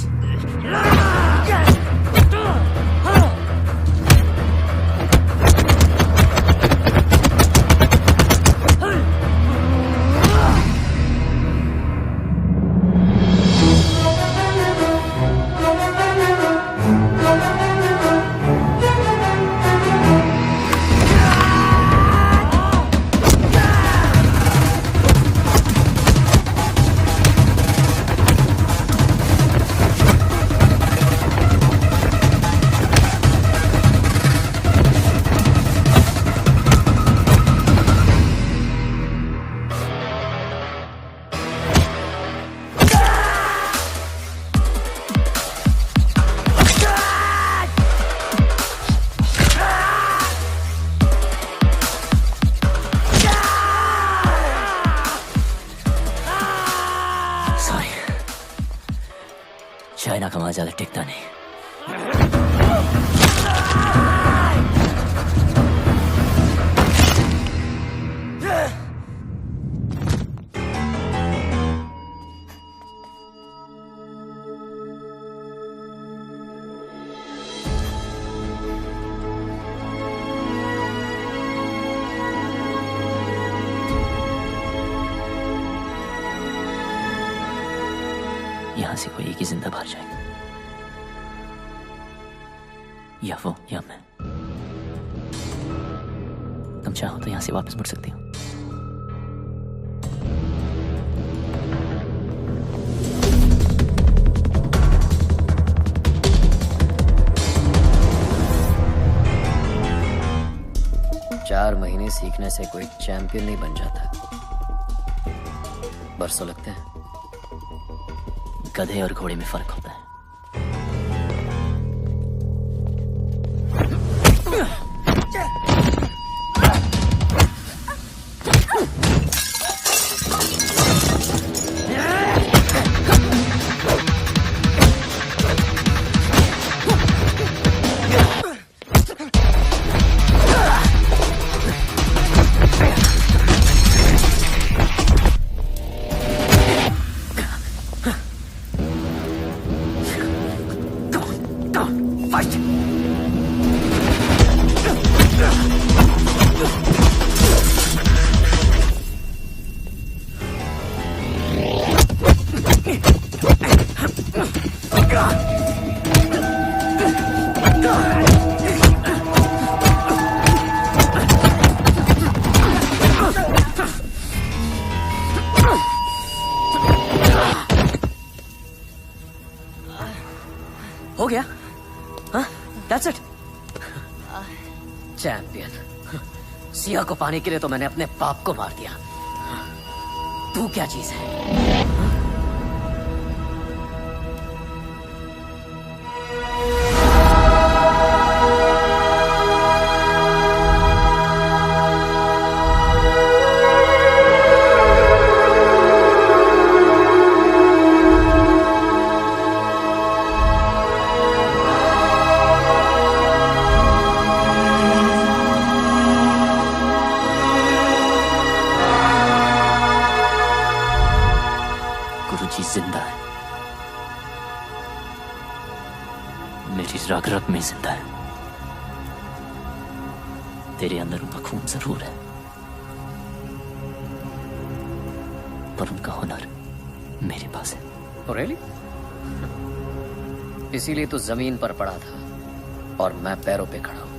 Speaker 13: China का वहां ज्यादा टिकता नहीं। यहां से कोई एक ही जिंदा बाहर जाएगा, या वो या मैं। तुम चाहो तो यहां से वापस मुड़ सकती हो।
Speaker 8: चार महीने सीखने से कोई चैंपियन नहीं बन जाता, बरसों लगते हैं।
Speaker 7: गधे और घोड़े में फर्क होता है।
Speaker 8: हो गया? हाँ? That's it? चैंपियन। सिया को पाने के लिए तो मैंने अपने बाप को मार दिया। तू क्या चीज है?
Speaker 7: गुरुजी जिंदा है, मेरी रग रग में जिंदा है। तेरे अंदर उनका खून जरूर है, पर उनका हुनर मेरे पास है।
Speaker 8: Oh, really? इसीलिए तो जमीन पर पड़ा था और मैं पैरों पे खड़ा हूं।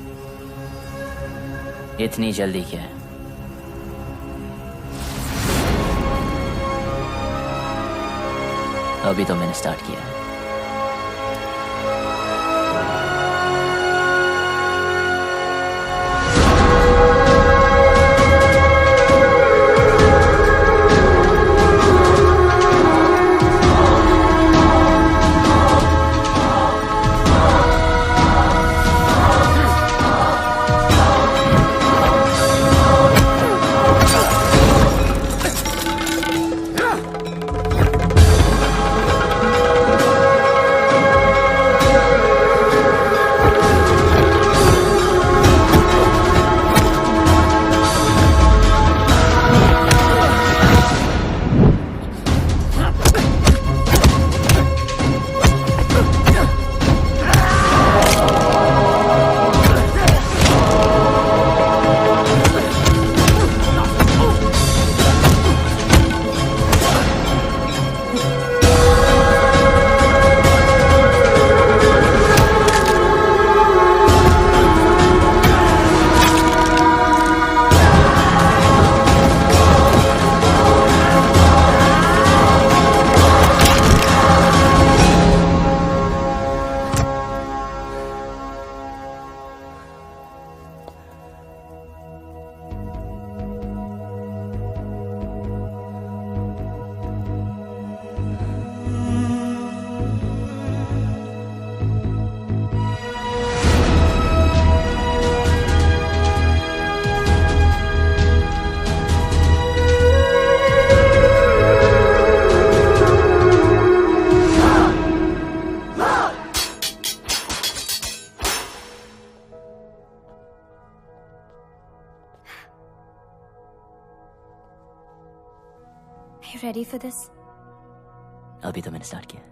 Speaker 7: इतनी जल्दी क्या है? अभी तो मैंने स्टार्ट किया है।
Speaker 5: you ready for this?
Speaker 7: अभी तो मैंने स्टार्ट किया है।